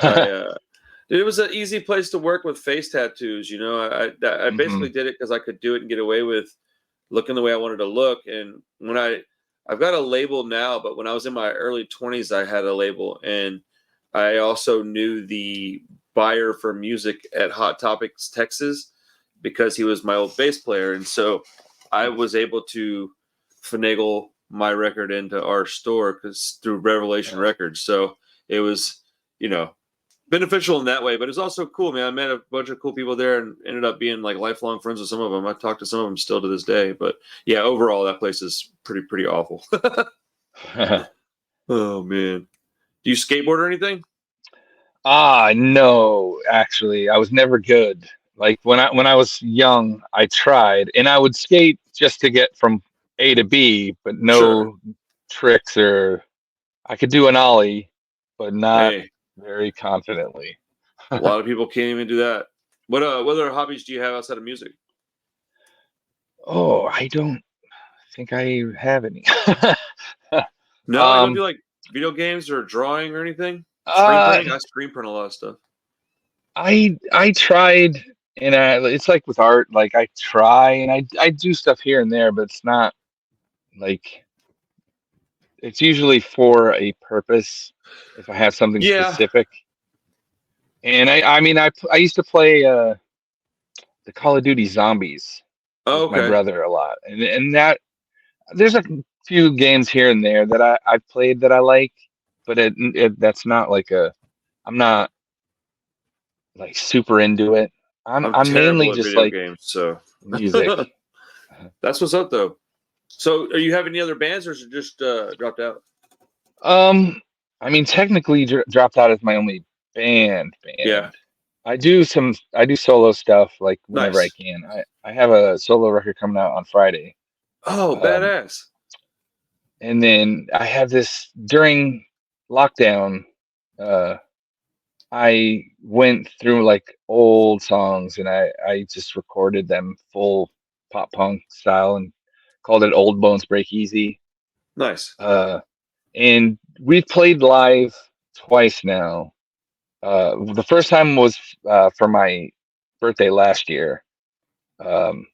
It was an easy place to work with face tattoos. I basically did it because I could do it and get away with looking the way I wanted to look. And when I've got a label now, but when I was in my early 20s, I had a label. And I also knew the buyer for music at Hot Topics, Texas, because he was my old bass player. And so I was able to finagle my record into our store through Revelation Records. So it was, beneficial in that way, but it's also cool, man. I met a bunch of cool people there and ended up being like lifelong friends with some of them. I talk to some of them still to this day, but yeah, overall that place is pretty awful. Oh man. Do you skateboard or anything? No, actually, I was never good. Like when I was young, I tried, and I would skate just to get from A to B, but Sure. no tricks or I could do an ollie, but not Hey, very confidently. a lot of people can't even do that. What other hobbies do you have outside of music? Oh, I don't think I have any. No, you don't um, do like video games or drawing or anything? Screen uh, printing? I screen print a lot of stuff. I tried, and it's like with art, like I try and I do stuff here and there, but it's not like it's usually for a purpose if I have something Yeah. specific. And I mean I used to play the Call of Duty Zombies Oh, with my okay. brother a lot, and that there's a few games here and there that I've played that I like, but that's not like I'm not like super into it. I'm I'm mainly terrible at just video like games, so music. that's what's up though. So, are you having any other bands, or is it just dropped out? Um, I mean, technically, Dropped Out is my only band. Yeah, I do solo stuff like whenever I nice. can. I have a solo record coming out on Friday. Oh, Um, badass. and then I have this during lockdown. Uh, I went through like old songs and I just recorded them full pop punk style and called it Old Bones Break Easy. Nice. Uh, and we've played live twice now. The first time was for my birthday last year, um,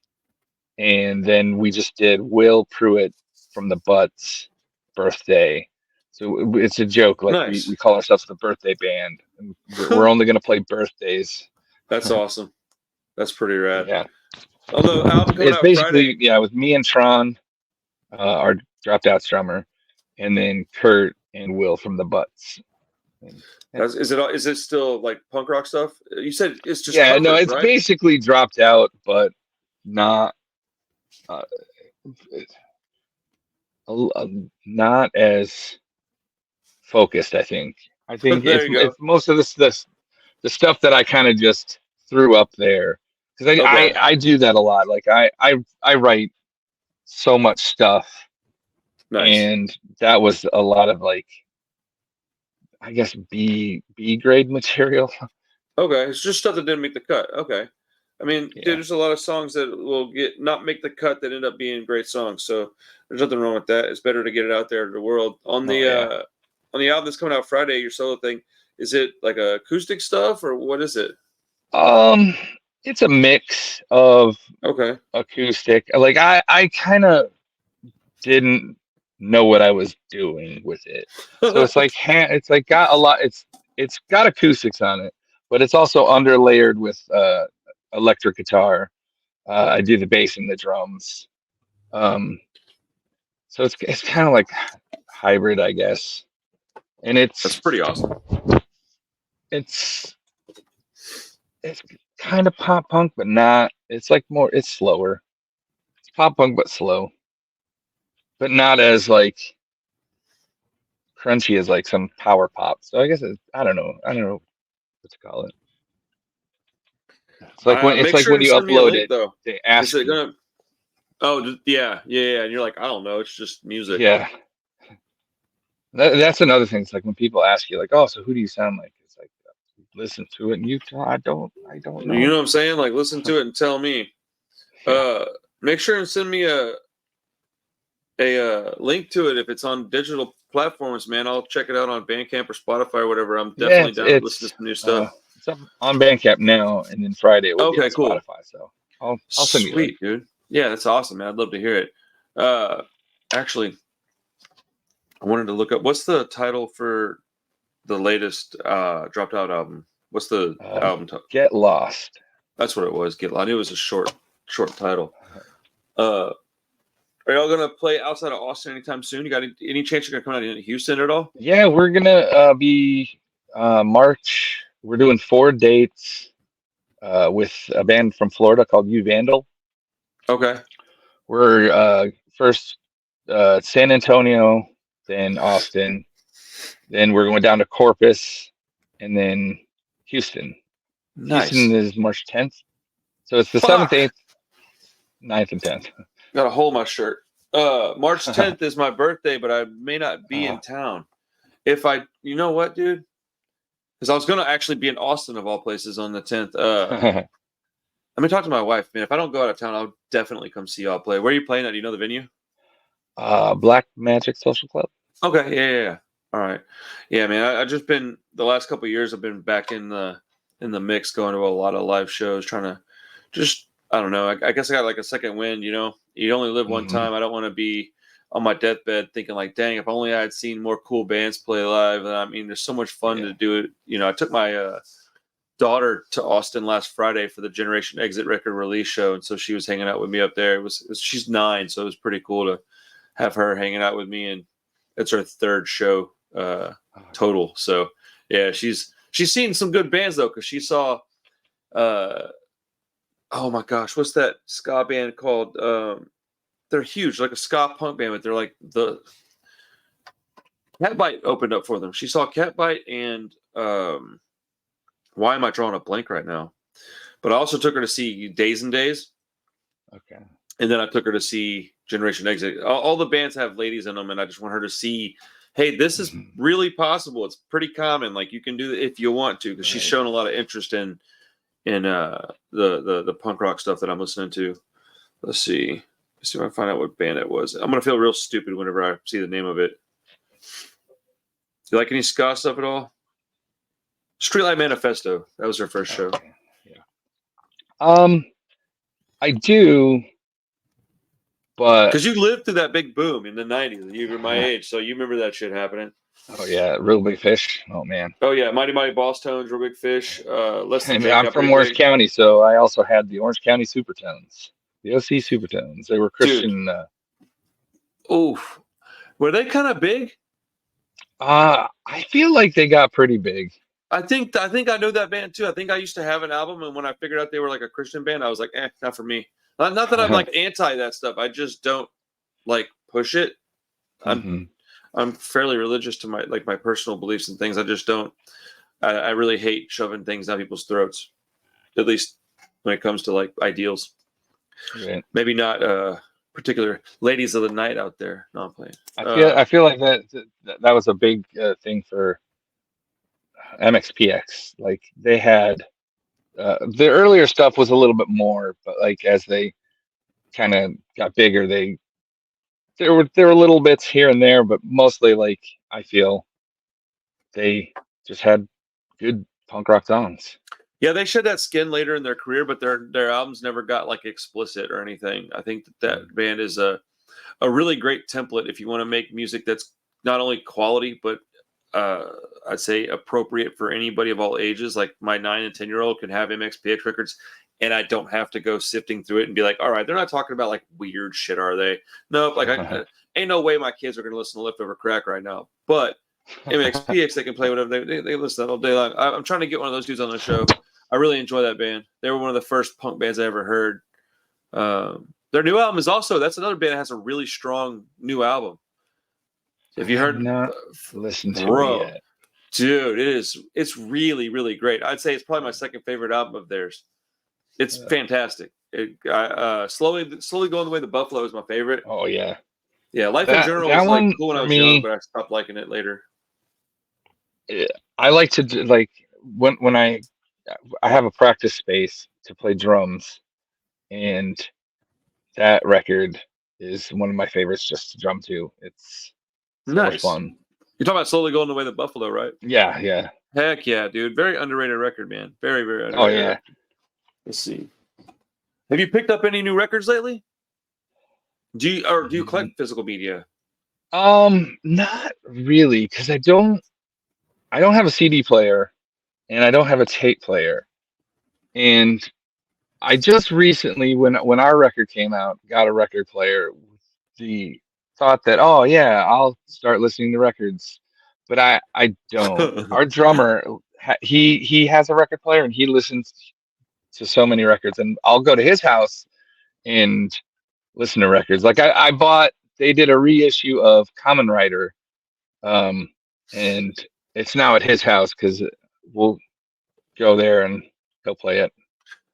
and then we just did Will Pruitt from the Butts' birthday. So it's a joke, like we Nice. call ourselves the birthday band. And we're only gonna play birthdays. That's awesome. That's pretty rad. Yeah, On the album coming it's out Friday. basically with me and Tron, our dropped out drummer, and then Kurt and Will from the Butts. And, yeah. Is it still like punk rock stuff? You said it's just Yeah, no, covers, it's right? basically dropped out, but not uh, not as focused. I think There you go. it's most of the stuff that I kind of just threw up there because Okay. I do that a lot. Like I write so much stuff, Nice. and that was a lot of like I guess B grade material. Okay, it's just stuff that didn't make the cut. Okay. I mean, dude, Yeah. there's a lot of songs that will not make the cut that end up being great songs. So there's nothing wrong with that. It's better to get it out there to the world. Oh yeah. On the album that's coming out Friday, your solo thing, is it like acoustic stuff or what is it? Um, it's a mix of Okay. acoustic. Like I kind of didn't know what I was doing with it. So it's like it's like got a lot. It's got acoustics on it, but it's also underlayered with electric guitar. I do the bass and the drums. Um, so it's kind of like hybrid, I guess. And That's pretty awesome. it's it's kind of pop punk, but not. It's like more. It's slower. It's pop punk, but slow, but not as like crunchy as like some power pop. So I guess I don't know. I don't know what to call it. It's Make like sure when and you send me a upload link it, though. they Is ask it you. gonna? Oh, yeah. And you're like, I don't know. It's just music. Yeah, that's another thing. It's like when people ask you, like, "Oh, so who do you sound like?" It's like, listen to it, and you tell. I don't You know know. what I'm saying? Like, listen to it and tell me. Yeah, Uh, Make sure and send me a link to it if it's on digital platforms, man. I'll check it out on Bandcamp or Spotify or whatever. I'm yeah. definitely down to listen to some new stuff. It's up on Bandcamp now, and then Friday it will be on Okay, cool. Spotify. So I'll send you a link. Sweet, dude. Yeah, that's awesome, man. I'd love to hear it. Actually, I wanted to look up what's the title for the latest dropped out album. What's the album title? Get Lost. That's what it was. Get Lost. I knew it was a short title. Are y'all gonna play outside of Austin anytime soon? You got any chance you're gonna come out in Houston at all? Yeah, we're gonna be March. We're doing 4 dates with a band from Florida called U Vandal. Okay. We're first San Antonio, then Austin, then we're going down to Corpus, and then Houston. Houston Nice. is March 10th, so it's the 7th, Fuck. 8th, 9th, and 10th. Got a hole in my shirt. March 10th is my birthday, but I may not be in town. You know what, dude? Because I was gonna actually be in Austin of all places on the 10th. Let me talk to my wife, man. If I don't go out of town, I'll definitely come see y'all play. Where are you playing at? Do you know the venue? Black Magic Social Club. Okay, yeah. All right, yeah, man. I just been the last couple of years. I've been back in the mix, going to a lot of live shows, trying to just I don't know. I guess I got like a second wind. You know, you only live one time. I don't want to be on my deathbed thinking like, dang, if only I had seen more cool bands play live. And I mean, there's so much fun to do it. You know, I took my daughter to Austin last Friday for the Generation Exit record release show, and so she was hanging out with me up there. It was she's 9, so it was pretty cool to have her hanging out with me, and it's her third show total. So yeah, she's seen some good bands though, because she saw oh my gosh, what's that ska band called? They're huge, like a ska punk band, but they're like the Catbite opened up for them. She saw Catbite and why am I drawing a blank right now? But I also took her to see Days and Days. Okay. And then I took her to see Generation Exit. All the bands have ladies in them, and I just want her to see, hey, this is really possible. It's pretty common. Like you can do it if you want to, because she's shown a lot of interest in the punk rock stuff that I'm listening to. Let's see if I find out what band it was. I'm gonna feel real stupid whenever I see the name of it. You like any ska stuff at all? Streetlight Manifesto. That was her first show. Yeah. I do, but because you lived through that big boom in the '90s. You were my age, so you remember that shit happening. Oh yeah, Real Big Fish. Oh man. Oh yeah, Mighty Mighty Boss Tones, Real Big Fish. Less Than Jake. I'm from Orange County, so I also had the Orange County Supertones, the OC Supertones. They were Christian. Oof, were they kind of big? I feel like they got pretty big. I think I know that band too. I think I used to have an album, and when I figured out they were like a Christian band, I was like, not for me. Not that I'm like anti that stuff. I just don't like push it. I'm fairly religious to my personal beliefs and things. I just don't. I really hate shoving things down people's throats. At least when it comes to like ideals. Right. Maybe not particular ladies of the night out there. No, I'm playing. I feel like that was a big thing for MXPX. Like they had the earlier stuff was a little bit more, but like as they kind of got bigger, there were little bits here and there, but mostly like I feel they just had good punk rock songs. Yeah, they shed that skin later in their career, but their albums never got like explicit or anything. I think that band is a really great template if you want to make music that's not only quality but I'd say appropriate for anybody of all ages. Like my 9 and 10-year-old can have MXPX records, and I don't have to go sifting through it and be like, all right, they're not talking about like weird shit, are they? Nope. Like I ain't no way my kids are going to listen to Leftover Crack right now. But MXPX, they can play whatever they listen all day long. I'm trying to get one of those dudes on the show. I really enjoy that band. They were one of the first punk bands I ever heard. Their new album is also, that's another band that has a really strong new album. Have you heard? Not listened to it yet. Dude, it's really, really great. I'd say it's probably my second favorite album of theirs. It's fantastic. Slowly going the way the Buffalo is my favorite. Oh yeah. Yeah, Life in General was like cool when I was young, but I stopped liking it later. I like to like when I have a practice space to play drums, and that record is one of my favorites just to drum to. It's so much fun. You're talking about Slowly Going the Way the Buffalo, right? Yeah, yeah. Heck yeah, dude. Very underrated record, man. Very, very underrated. Oh yeah. Record. Let's see. Have you picked up any new records lately? Do you collect physical media? Not really, because I don't have a CD player and I don't have a tape player. And I just recently, when our record came out, got a record player with the thought that, oh yeah, I'll start listening to records. But I don't. Our drummer, he has a record player and he listens to so many records, and I'll go to his house and listen to records. Like I bought, they did a reissue of Common Rider, and it's now at his house because we'll go there and he'll play it.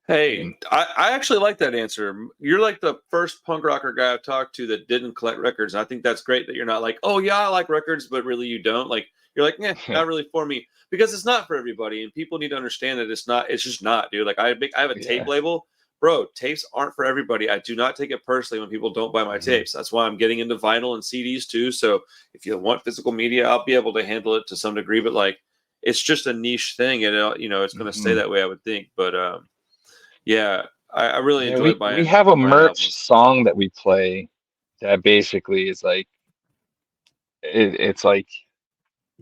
Hey, I actually like that answer. You're like the first punk rocker guy I've talked to that didn't collect records. And I think that's great that you're not like, oh yeah, I like records, but really you don't. Like you're like, not really for me, because it's not for everybody, and people need to understand that it's not. It's just not, dude. Like I have a tape label, bro. Tapes aren't for everybody. I do not take it personally when people don't buy my tapes. That's why I'm getting into vinyl and CDs too. So if you want physical media, I'll be able to handle it to some degree. But like, it's just a niche thing, and it's going to stay that way, I would think. But yeah, I really enjoy buying. We have a merch albums. song that we play that basically is like, it's like,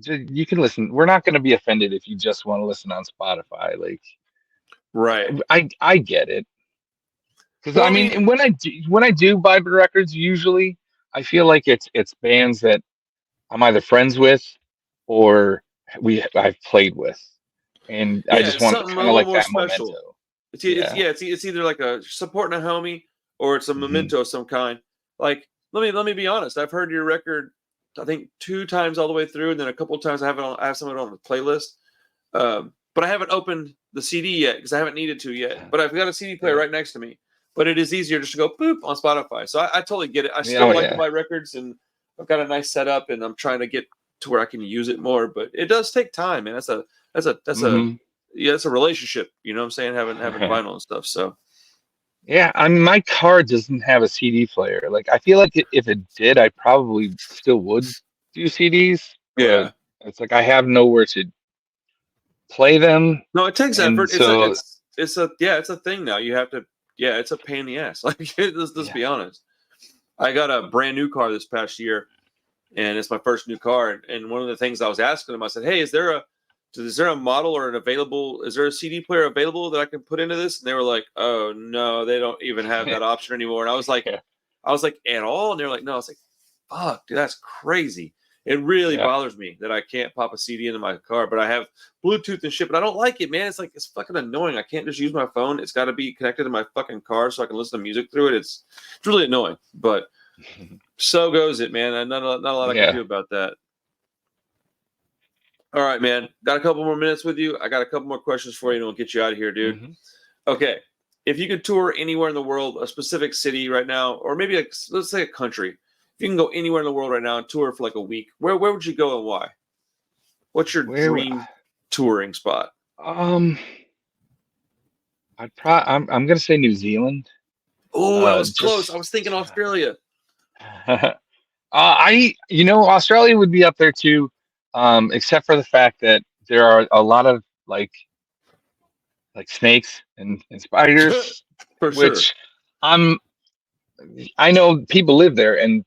you can listen. We're not going to be offended if you just want to listen on Spotify. Like, right? I get it, because Well, I mean, when I do buy the records, usually I feel like it's bands that I'm either friends with or I've played with, and I just want kind of like that special. memento. It's either like a supporting a homie or it's a memento of some kind. Like let me be honest. I've heard your record, I think 2 times all the way through, and then a couple of times I have some of it on the playlist. But I haven't opened the CD yet because I haven't needed to yet. But I've got a CD player right next to me. But it is easier just to go boop on Spotify. So I totally get it. I still like to buy records, and I've got a nice setup, and I'm trying to get to where I can use it more. But it does take time, man. That's a relationship. You know what I'm saying? Having vinyl and stuff. So yeah, I mean, my car doesn't have a CD player. Like, I feel like if it did, I probably still would do CDs. Yeah, it's like I have nowhere to play them. No, it takes effort. So, it's a thing now. You have to. Yeah, it's a pain in the ass. Like, let's be honest. I got a brand new car this past year, and it's my first new car. And one of the things I was asking them, I said, "Hey, is there a model or is there a CD player available that I can put into this?" And they were like, "Oh no, they don't even have that option anymore." And I was like, "At all?" And they're like, "No." I was like, "Fuck, dude, that's crazy." It really bothers me that I can't pop a CD into my car, but I have Bluetooth and shit, but I don't like it, man. It's like, it's fucking annoying. I can't just use my phone. It's got to be connected to my fucking car so I can listen to music through it. It's really annoying, but so goes it, man. And not a lot I can do about that. All right, man. Got a couple more minutes with you. I got a couple more questions for you, and we'll get you out of here, dude. Okay. If you could tour anywhere in the world, a specific city right now, or maybe let's say a country, if you can go anywhere in the world right now and tour for like a week, where would you go and why? What's your dream touring spot? I'm gonna say New Zealand. Oh, I was close. I Just was thinking Australia. Australia would be up there too, except for the fact that there are a lot of like snakes and spiders, For sure. which I'm I know people live there and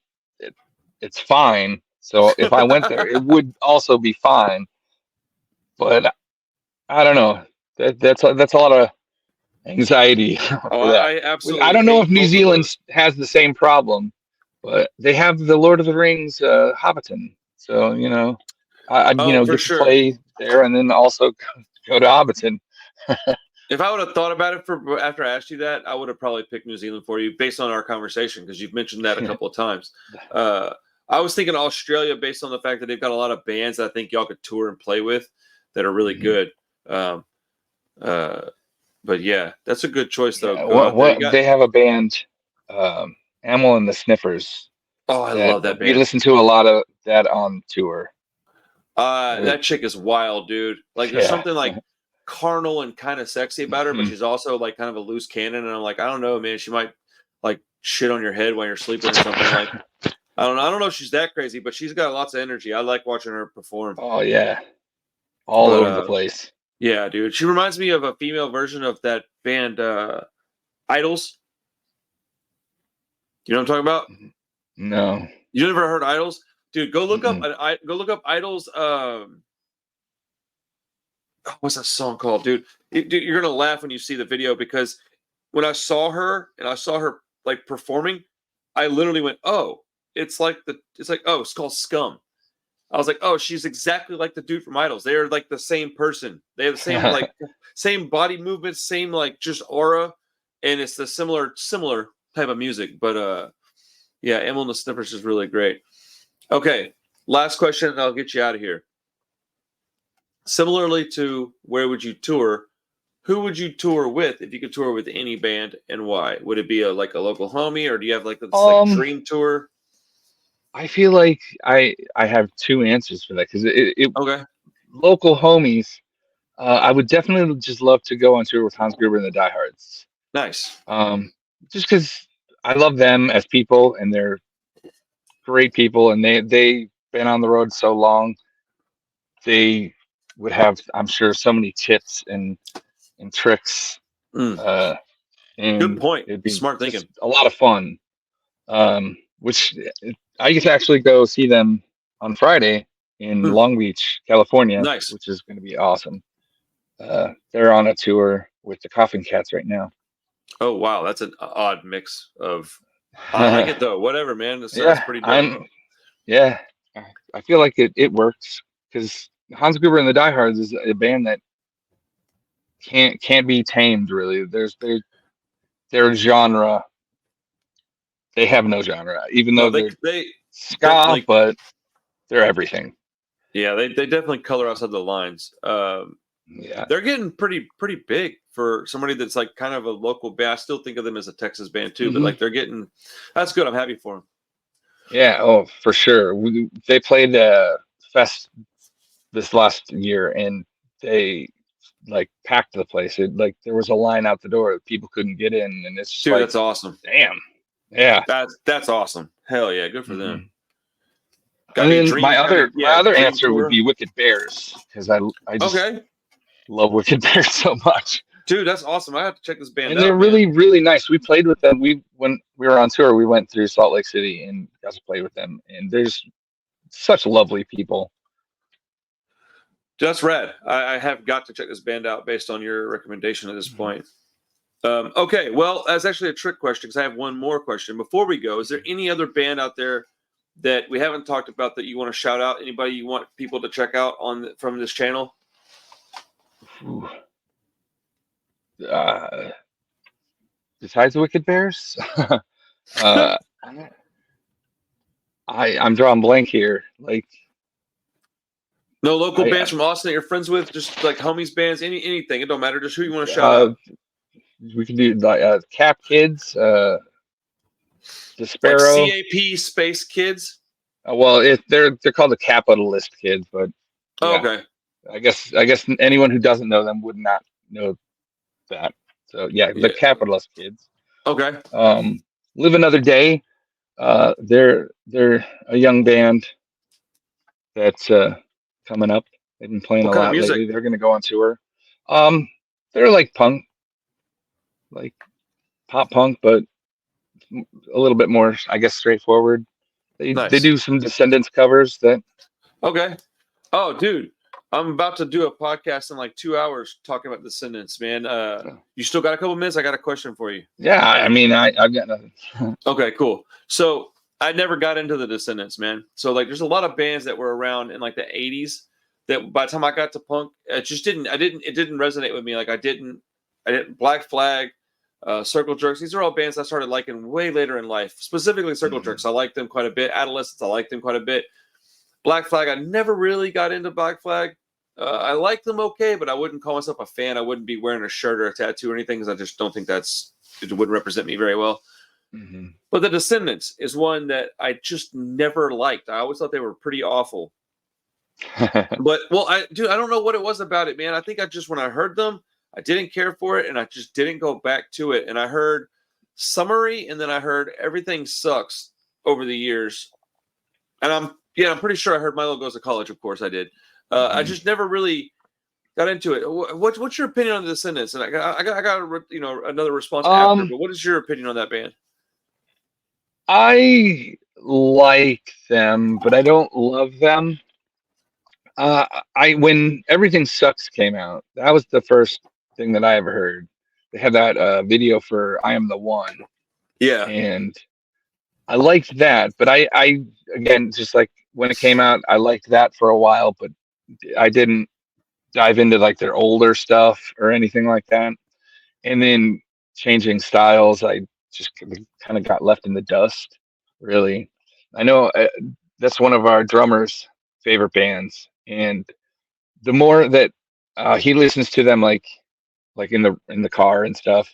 it's fine. So if I went there, it would also be fine. But I don't know. That's a lot of anxiety Oh, for that. I I absolutely don't know if hate New both of Zealand those. has the same problem, but they have the Lord of the Rings Hobbiton. So I'd Oh, for get to sure. play there and then also go to Hobbiton. If I would have thought about it for after I asked you that, I would have probably picked New Zealand for you based on our conversation because you've mentioned that a couple of times. I was thinking Australia based on the fact that they've got a lot of bands that I think y'all could tour and play with that are really Mhm. good. Um, but yeah, that's a good choice though. Yeah, Go out there. You got. they have a band, Amel and the Sniffers, Oh, I that love that we band. listen to a lot of that on tour. That chick is wild, dude. Like, there's Yeah. something like carnal and kind of sexy about her, but she's also like kind of a loose cannon. And I'm like, I don't know, man. She might like shit on your head while you're sleeping or something. Like, I don't know. I don't know if she's that crazy, but she's got lots of energy. I like watching her perform. Oh yeah, all But over the place. yeah, dude. She reminds me of a female version of that band Idols. You know what I'm talking about? No. You never heard Idols? Dude, go look up Mm-mm. go look up Idols what's that song called, dude? Dude, you're gonna laugh when you see the video because when I saw her and I saw her like performing, I literally went, "Oh, it's like oh, it's called Scum." I was like, "Oh, she's exactly like the dude from Idols. They are like the same person. They have the same like same body movements, same like just aura, and it's the similar type of music." But yeah, Emil and the Sniffers is really great. Okay, last question, and I'll get you out of here. Similarly to where would you tour? Who would you tour with if you could tour with any band and why? Would it be like a local homie or do you have like this like Um, dream tour? I feel like I have two answers for that because Okay. local homies. I would definitely just love to go on tour with Hans Gruber and the Diehards. Nice. Just because I love them as people and they're great people and they've been on the road so long. They would have, I'm sure, so many tips and tricks, Mm, uh, good and point. it'd be Smart just thinking. a lot of fun. Which I get to actually go see them on Friday in Mm, Long Beach, California, nice. which is going to be awesome. They're on a tour with the Coffin Cats right now. Oh wow, that's an odd mix of. I like it though. Whatever, man. That's Yeah, pretty dope. yeah, I feel like it works because Hans Gruber and the Diehards is a band that can't be tamed really. Their genre, they have no genre, even No, though they they're they ska, definitely. but they're everything. Yeah, they definitely color outside the lines. Yeah. They're getting pretty big for somebody that's like kind of a local band. I still think of them as a Texas band too, but Hmm. like they're getting. That's good. I'm happy for them. Yeah, oh, for sure. They played Fest this last year, and they like packed the place. Like there was a line out the door; people couldn't get in, and it's just Dude, like, that's awesome. damn, yeah. That's awesome. Hell yeah, good for them. Hmm. Got And any then dream? Got any my other dream answer would tour? be Wicked Bears because I just Okay, love Wicked Bears so much, dude, that's awesome. I have to check this band and they're out, man. really nice. We played with them. When we were on tour, we went through Salt Lake City and got to play with them, and there's such lovely people. That's rad. I have got to check this band out based on your recommendation at this Mhm. point. Okay, well, that's actually a trick question because I have one more question. Before we go, is there any other band out there that we haven't talked about that you want to shout out? Anybody you want people to check out from this channel? Ooh. Uh, Besides the Wicked Bears, uh, I'm drawing blank here. Like No local bands I from Austin that you're friends with, just like homies bands, anything. It don't matter. Just who you want to shout uh, out. we can do like Cap Kids, the Like Sparrow. CAP Space Kids. Well, they're called the Capitalist Kids, but Oh, yeah, okay. I guess anyone who doesn't know them would not know that. So yeah, the Yeah. Capitalist Kids. Okay. Live Another Day. They're a young band that's coming up. They've been playing What a kind of lot music? lately. They're going to go on tour. Um, they're like punk, like pop punk, but a little bit more, I guess, straightforward. They Nice. do some Descendants covers that. Okay. Oh, dude, I'm about to do a podcast in like 2 hours talking about Descendants, man. You still got a couple minutes? I got a question for you. Yeah, I mean, I've got nothing. Okay, cool. So I never got into the Descendants, man. So like, there's a lot of bands that were around in like the '80s that by the time I got to punk, it just didn't. It didn't resonate with me. Like I didn't. Black Flag, Circle Jerks. These are all bands I started liking way later in life. Specifically, Circle Mhm. Jerks. I liked them quite a bit. Adolescents, I liked them quite a bit. Black Flag, I never really got into Black Flag. I like them okay, but I wouldn't call myself a fan. I wouldn't be wearing a shirt or a tattoo or anything because I just don't think it would represent me very well. Mhm. But the Descendants is one that I just never liked. I always thought they were pretty awful. But I don't know what it was about it, man. I think when I heard them, I didn't care for it, and I just didn't go back to it. And I heard Summary, and then I heard Everything Sucks over the years. And I'm pretty sure I heard Milo Goes to College. Of course, I did. I Mhm. just never really got into it. What's your opinion on the Descendants? And I got another response after. Um, But what is your opinion on that band? I like them, but I don't love them. When Everything Sucks came out, that was the first thing that I ever heard. They had that video for I Am the One, Yeah, and I liked that. But I again, just like when it came out, I liked that for a while, but I didn't dive into like their older stuff or anything like that. And then changing styles, I just kind of got left in the dust, really. I know that's one of our drummer's favorite bands, and the more that he listens to them, like in the car and stuff,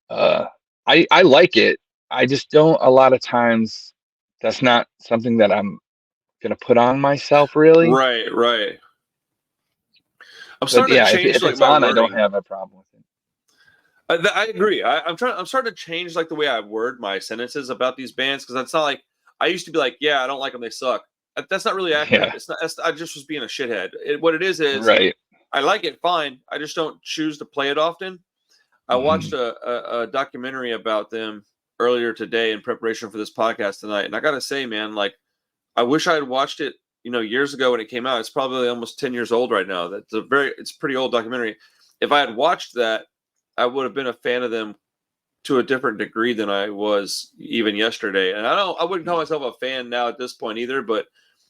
uh, I like it. I just don't a lot of times. That's not something that I'm gonna put on myself, really. right, right. I'm But starting to yeah, change if like it's my on, I don't wording. have a problem with it. I agree. I'm starting to change like the way I word my sentences about these bands because it's not like I used to be like, yeah, I don't like them, they suck. That's not really accurate. Yeah, It's not. I just was being a shithead. What it is right. I like it fine. I just don't choose to play it often. I watched Hmm. a documentary about them earlier today in preparation for this podcast tonight, and I gotta say, man, like I wish I had watched it, years ago when it came out. It's probably almost 10 years old right now. It's a pretty old documentary. If I had watched that, I would have been a fan of them to a different degree than I was even yesterday. And I wouldn't call myself a fan now at this point either, but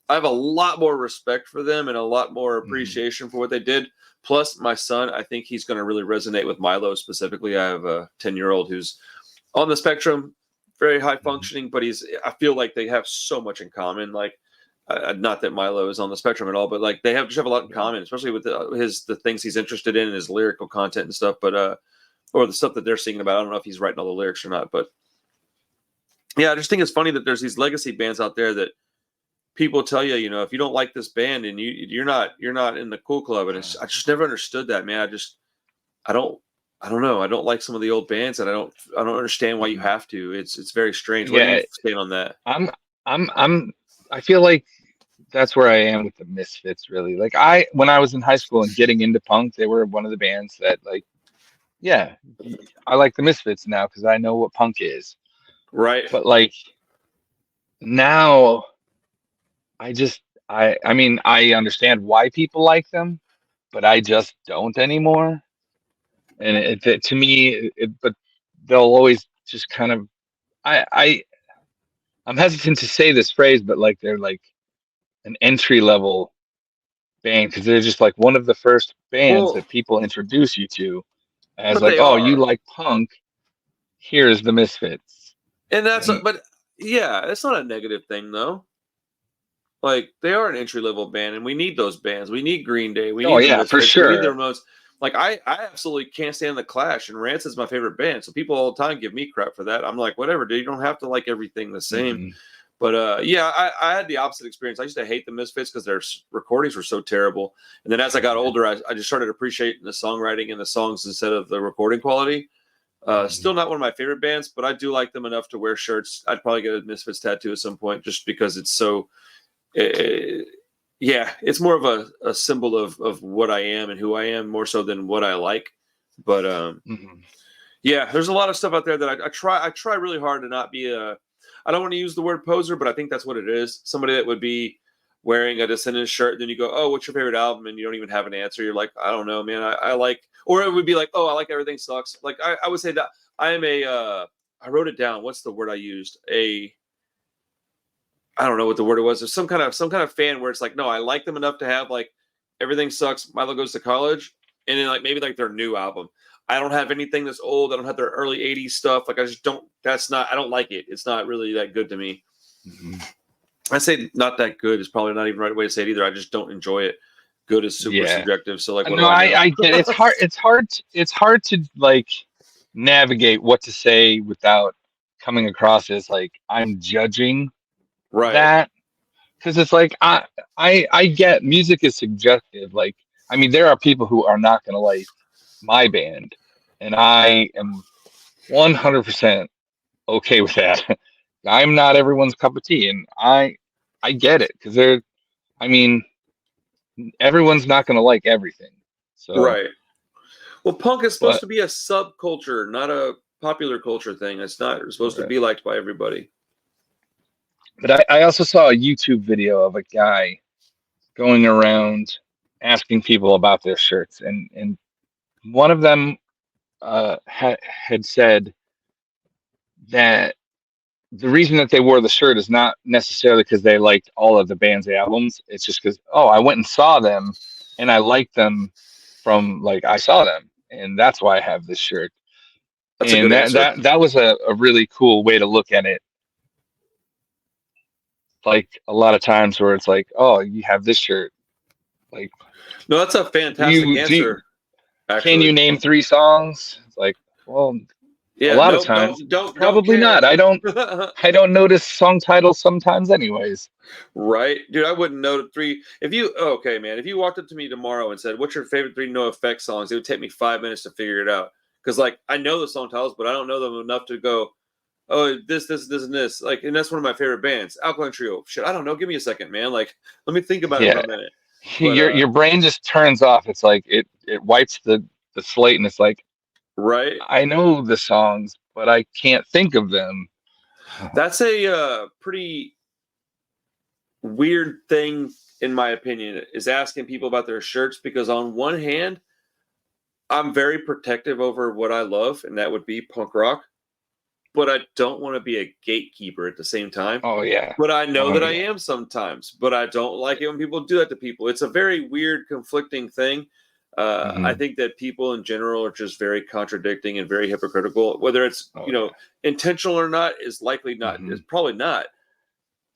I have a lot more respect for them and a lot more Hmm. appreciation for what they did. Plus, my son, I think he's going to really resonate with Milo specifically. I have a 10-year-old who's on the spectrum, very high Hmm. functioning, but I feel like they have so much in common. Like, not that Milo is on the spectrum at all, but like they just have a lot in Yeah. common, especially with the things he's interested in and his lyrical content and stuff. But or the stuff that they're singing about. I don't know if he's writing all the lyrics or not, but yeah, I just think it's funny that there's these legacy bands out there that people tell you, if you don't like this band and you're not in the cool club, and I just never understood that, man. I don't I don't know. I don't like some of the old bands, and I don't understand why you Hmm. have to. It's very strange. What do you Yeah, stand on that? I'm I'm I feel like that's where I am with the Misfits, really. Like when I was in high school and getting into punk, they were one of the bands that like, yeah, I like the Misfits now because I know what punk is. Right? But like now, I just I mean I understand why people like them, but I just don't anymore. And to me, but they'll always just kind of I I'm hesitant to say this phrase, but like they're like an entry level band because they're just like one of the first bands Well, that people introduce you to as but like, they oh, you are, like punk, here's the Misfits. and And but yeah, it's not a negative thing though. Like they are an entry level band, and we need those bands. We need Green Day. We oh need the yeah, for Misfits. We need the sure. Ramones. Like I absolutely can't stand the Clash, and Rancid's my favorite band. So people all the time give me crap for that. I'm like, whatever, dude. You don't have to like everything the same. Hmm. But yeah, I had the opposite experience. I used to hate the Misfits because their recordings were so terrible. And then as I got older, I just started appreciating the songwriting and the songs instead of the recording quality. Still not one of my favorite bands, but I do like them enough to wear shirts. I'd probably get a Misfits tattoo at some point just because it's so. Yeah, it's more of a symbol of what I am and who I am more so than what I like. But yeah, there's a lot of stuff out there that I try really hard to not be I don't want to use the word poser, but I think that's what it is. Somebody that would be wearing a Descendants shirt, and then you go, "Oh, what's your favorite album?" And you don't even have an answer. You're like, "I don't know, man. I like," or it would be like, "Oh, I like Everything Sucks." Like I would say that I am I wrote it down. What's the word I used? I don't know what the word it was. There's some kind of fan where it's like, no, I like them enough to have like Everything Sucks, Milo Goes to College, and then like maybe like their new album. I don't have anything that's old. I don't have their early 80s stuff. Like I just don't, I don't like it. It's not really that good to me. I say not that good is probably not even the right way to say it either. I just don't enjoy it. Good is super subjective. So like, what no, do I know? I get it. It's hard to like navigate what to say without coming across as like I'm judging that. Because it's like I get music is subjective. Like, I mean, there are people who are not going to like my band, and I am 100% okay with that. I'm not everyone's cup of tea, and I get it because I mean, everyone's not going to like everything. So Well, punk is supposed but to be a subculture, not a popular culture thing. It's not supposed to be liked by everybody. But I also saw a YouTube video of a guy going around asking people about their shirts, and one of them had said that the reason that they wore the shirt is not necessarily because they liked all of the band's albums. It's just because, oh, I went and saw them and I liked them from like I saw them, and that's why I have this shirt. That's a And good answer. that was a really cool way to look at it. Like a lot of times where it's like, oh, you have this shirt. Like, No, that's a fantastic answer. Can you name 3 songs? It's like, well, yeah, a lot of times, probably not. I don't notice song titles sometimes, anyways. Right, dude. I wouldn't know 3. If you man, if you walked up to me tomorrow and said, "What's your favorite 3 No Effect songs?" It would take me 5 minutes to figure it out because, like, I know the song titles, but I don't know them enough to go, "Oh, this, and this." Like, and that's one of my favorite bands, Alkaline Trio. Shit, I don't know. Give me a second, man. Like, let me think about it for a minute. But, your brain just turns off. It's like it wipes the slate, and it's like, right. I know the songs, but I can't think of them. That's a pretty weird thing, in my opinion, is asking people about their shirts because on one hand, I'm very protective over what I love, and that would be punk rock. But I don't want to be a gatekeeper at the same time. Oh yeah. But I know that I am sometimes. But I don't like it when people do that to people. It's a very weird, conflicting thing. I think that people in general are just very contradicting and very hypocritical. Whether it's intentional or not is likely not. It's probably not.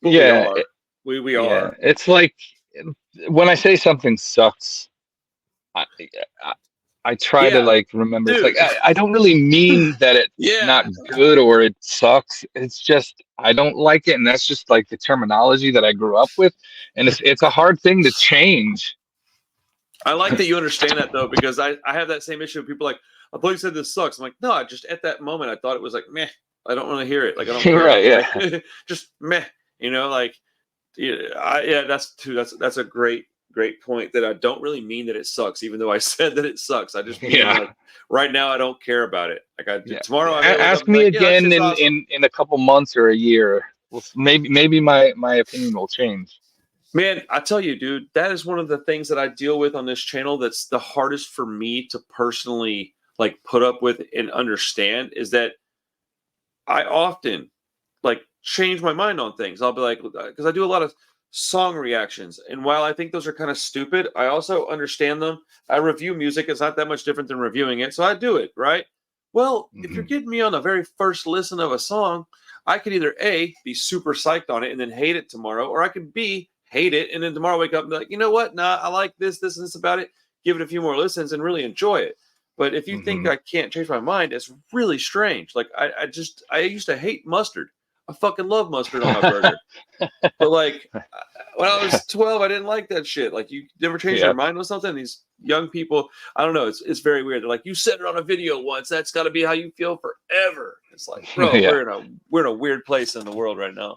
But we are. It's like when I say something sucks, I try to like remember. Dude. It's like I don't really mean that it's not good or it sucks. It's just I don't like it, and that's just like the terminology that I grew up with, and it's a hard thing to change. I like that you understand that though, because I have that same issue. People like, I thought you said this sucks. I'm like, no, I just at that moment I thought it was like meh. I don't want to hear it. Like I don't care. Right, like, just meh. You know, like that's a great point that I don't really mean that it sucks, even though I said that it sucks. I just mean like right now I don't care about it. Like tomorrow ask me again in a couple months or a year. Well, maybe my opinion will change. Man, I tell you, dude, that is one of the things that I deal with on this channel that's the hardest for me to personally like put up with and understand is that I often like change my mind on things. I'll be like, because I do a lot of song reactions. And while I think those are kind of stupid, I also understand them. I review music. It's not that much different than reviewing it. So I do it, right? Well, if you're getting me on the very first listen of a song, I could either A, be super psyched on it and then hate it tomorrow, or I could B, hate it and then tomorrow wake up and be like, you know what? Nah, I like this and this about it. Give it a few more listens and really enjoy it. But if you think I can't change my mind, it's really strange. Like I used to hate mustard. I fucking love mustard on my burger. But like when I was 12, I didn't like that shit. Like you never change your mind on something. These young people, I don't know. It's very weird. They're like, you said it on a video once. That's got to be how you feel forever. It's like, bro, we're in a weird place in the world right now.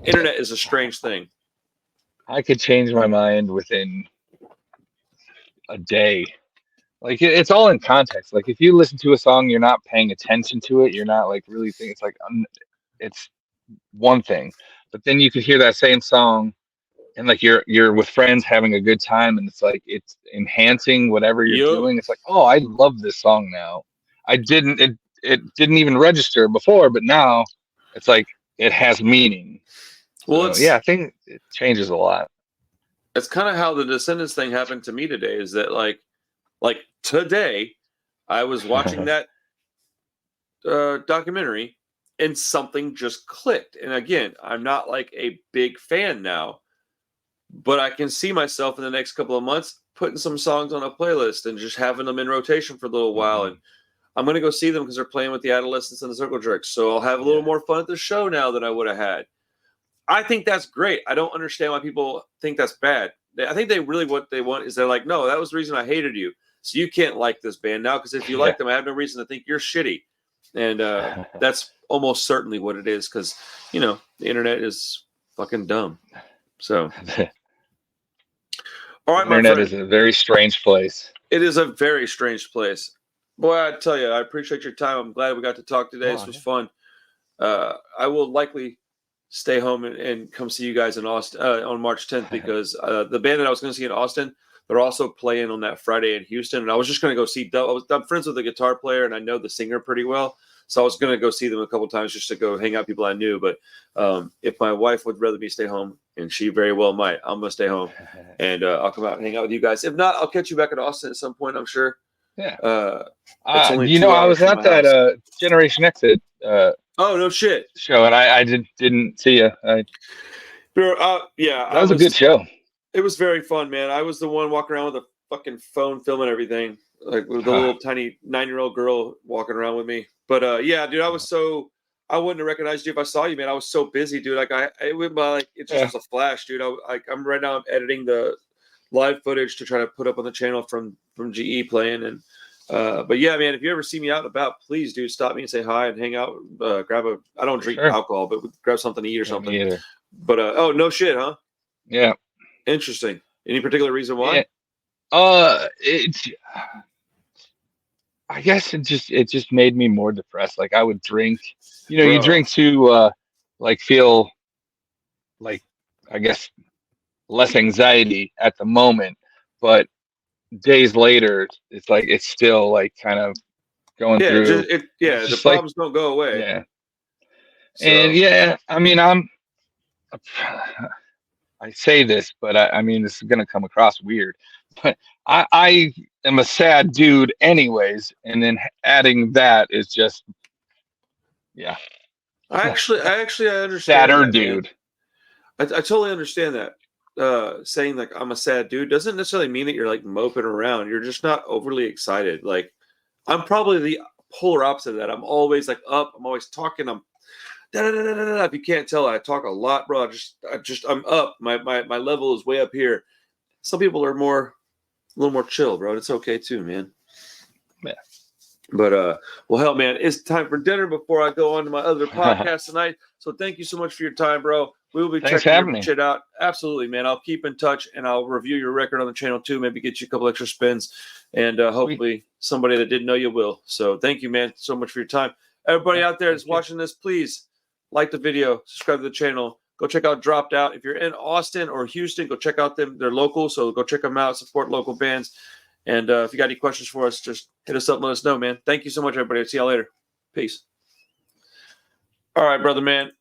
Internet is a strange thing. I could change my mind within a day. Like it's all in context. Like if you listen to a song, you're not paying attention to it. You're not like really thinking. It's like it's one thing, but then you could hear that same song, and like you're with friends having a good time, and it's like it's enhancing whatever you're doing. It's like, oh, I love this song now. It didn't even register before, but now it's like it has meaning. Well, So, yeah, I think it changes a lot. It's kind of how the Descendants thing happened to me today. Is that like today, I was watching that documentary, and something just clicked. And again, I'm not like a big fan now, but I can see myself in the next couple of months putting some songs on a playlist and just having them in rotation for a little while. And I'm going to go see them because they're playing with the Adolescents and the Circle Jerks. So I'll have a little more fun at the show now than I would have had. I think that's great. I don't understand why people think that's bad. I think they really, what they want is they're like, no, that was the reason I hated you. So you can't like this band now because if you like them, I have no reason to think you're shitty. And that's almost certainly what it is because, the internet is fucking dumb. So, all right, the internet is a very strange place. It is a very strange place. Boy, I tell you, I appreciate your time. I'm glad we got to talk today. This was fun. I will likely stay home and come see you guys in Austin on March 10th because the band that I was going to see in Austin, they're also playing on that Friday in Houston. And I was just going to go see I'm friends with the guitar player and I know the singer pretty well. So I was going to go see them a couple times just to go hang out with people I knew. But if my wife would rather me stay home, and she very well might, I'm going to stay home and I'll come out and hang out with you guys. If not, I'll catch you back in Austin at some point, I'm sure. Yeah. It's only I was at that Generation Exit oh, no shit. show, and I didn't see you. Yeah. That was a good show. It was very fun, man. I was the one walking around with a fucking phone filming everything, like with the little tiny 9-year-old girl walking around with me. But yeah, dude, I wouldn't have recognized you if I saw you, man. I was so busy, dude. Like it just was a flash, dude. I'm right now. I'm editing the live footage to try to put up on the channel from GE playing. And but yeah, man, if you ever see me out and about, please do stop me and say hi and hang out. Grab I don't drink alcohol, but grab something to eat or something. Me either. But oh, no shit, huh? Yeah. Interesting. Any particular reason why? It's. I guess it just made me more depressed. Like I would drink, you drink to like feel like, I guess, less anxiety at the moment, but days later it's like it's still like kind of going through. The problems don't go away. Yeah. So. And I mean I say this, but I mean this is gonna come across weird, but I am a sad dude anyways, and then adding that is just I understand sadder that, dude. I totally understand that. Saying like I'm a sad dude doesn't necessarily mean that you're like moping around. You're just not overly excited. Like I'm probably the polar opposite of that. I'm always like up. I'm always talking. I'm If you can't tell, I talk a lot, bro. I'm up. My level is way up here. Some people are a little more chill, bro. It's okay too, man. Yeah. But well, hell, man, it's time for dinner before I go on to my other podcast tonight. So thank you so much for your time, bro. We will be checking your shit out. Absolutely, man. I'll keep in touch and I'll review your record on the channel too. Maybe get you a couple extra spins, and hopefully somebody that didn't know you will. So thank you, man, so much for your time. Everybody out there that's watching this, please like the video, subscribe to the channel. Go check out Dropped Out. If you're in Austin or Houston, go check out them. They're local, so go check them out. Support local bands. And if you got any questions for us, just hit us up and let us know, man. Thank you so much, everybody. I'll see y'all later. Peace. All right, brother, man.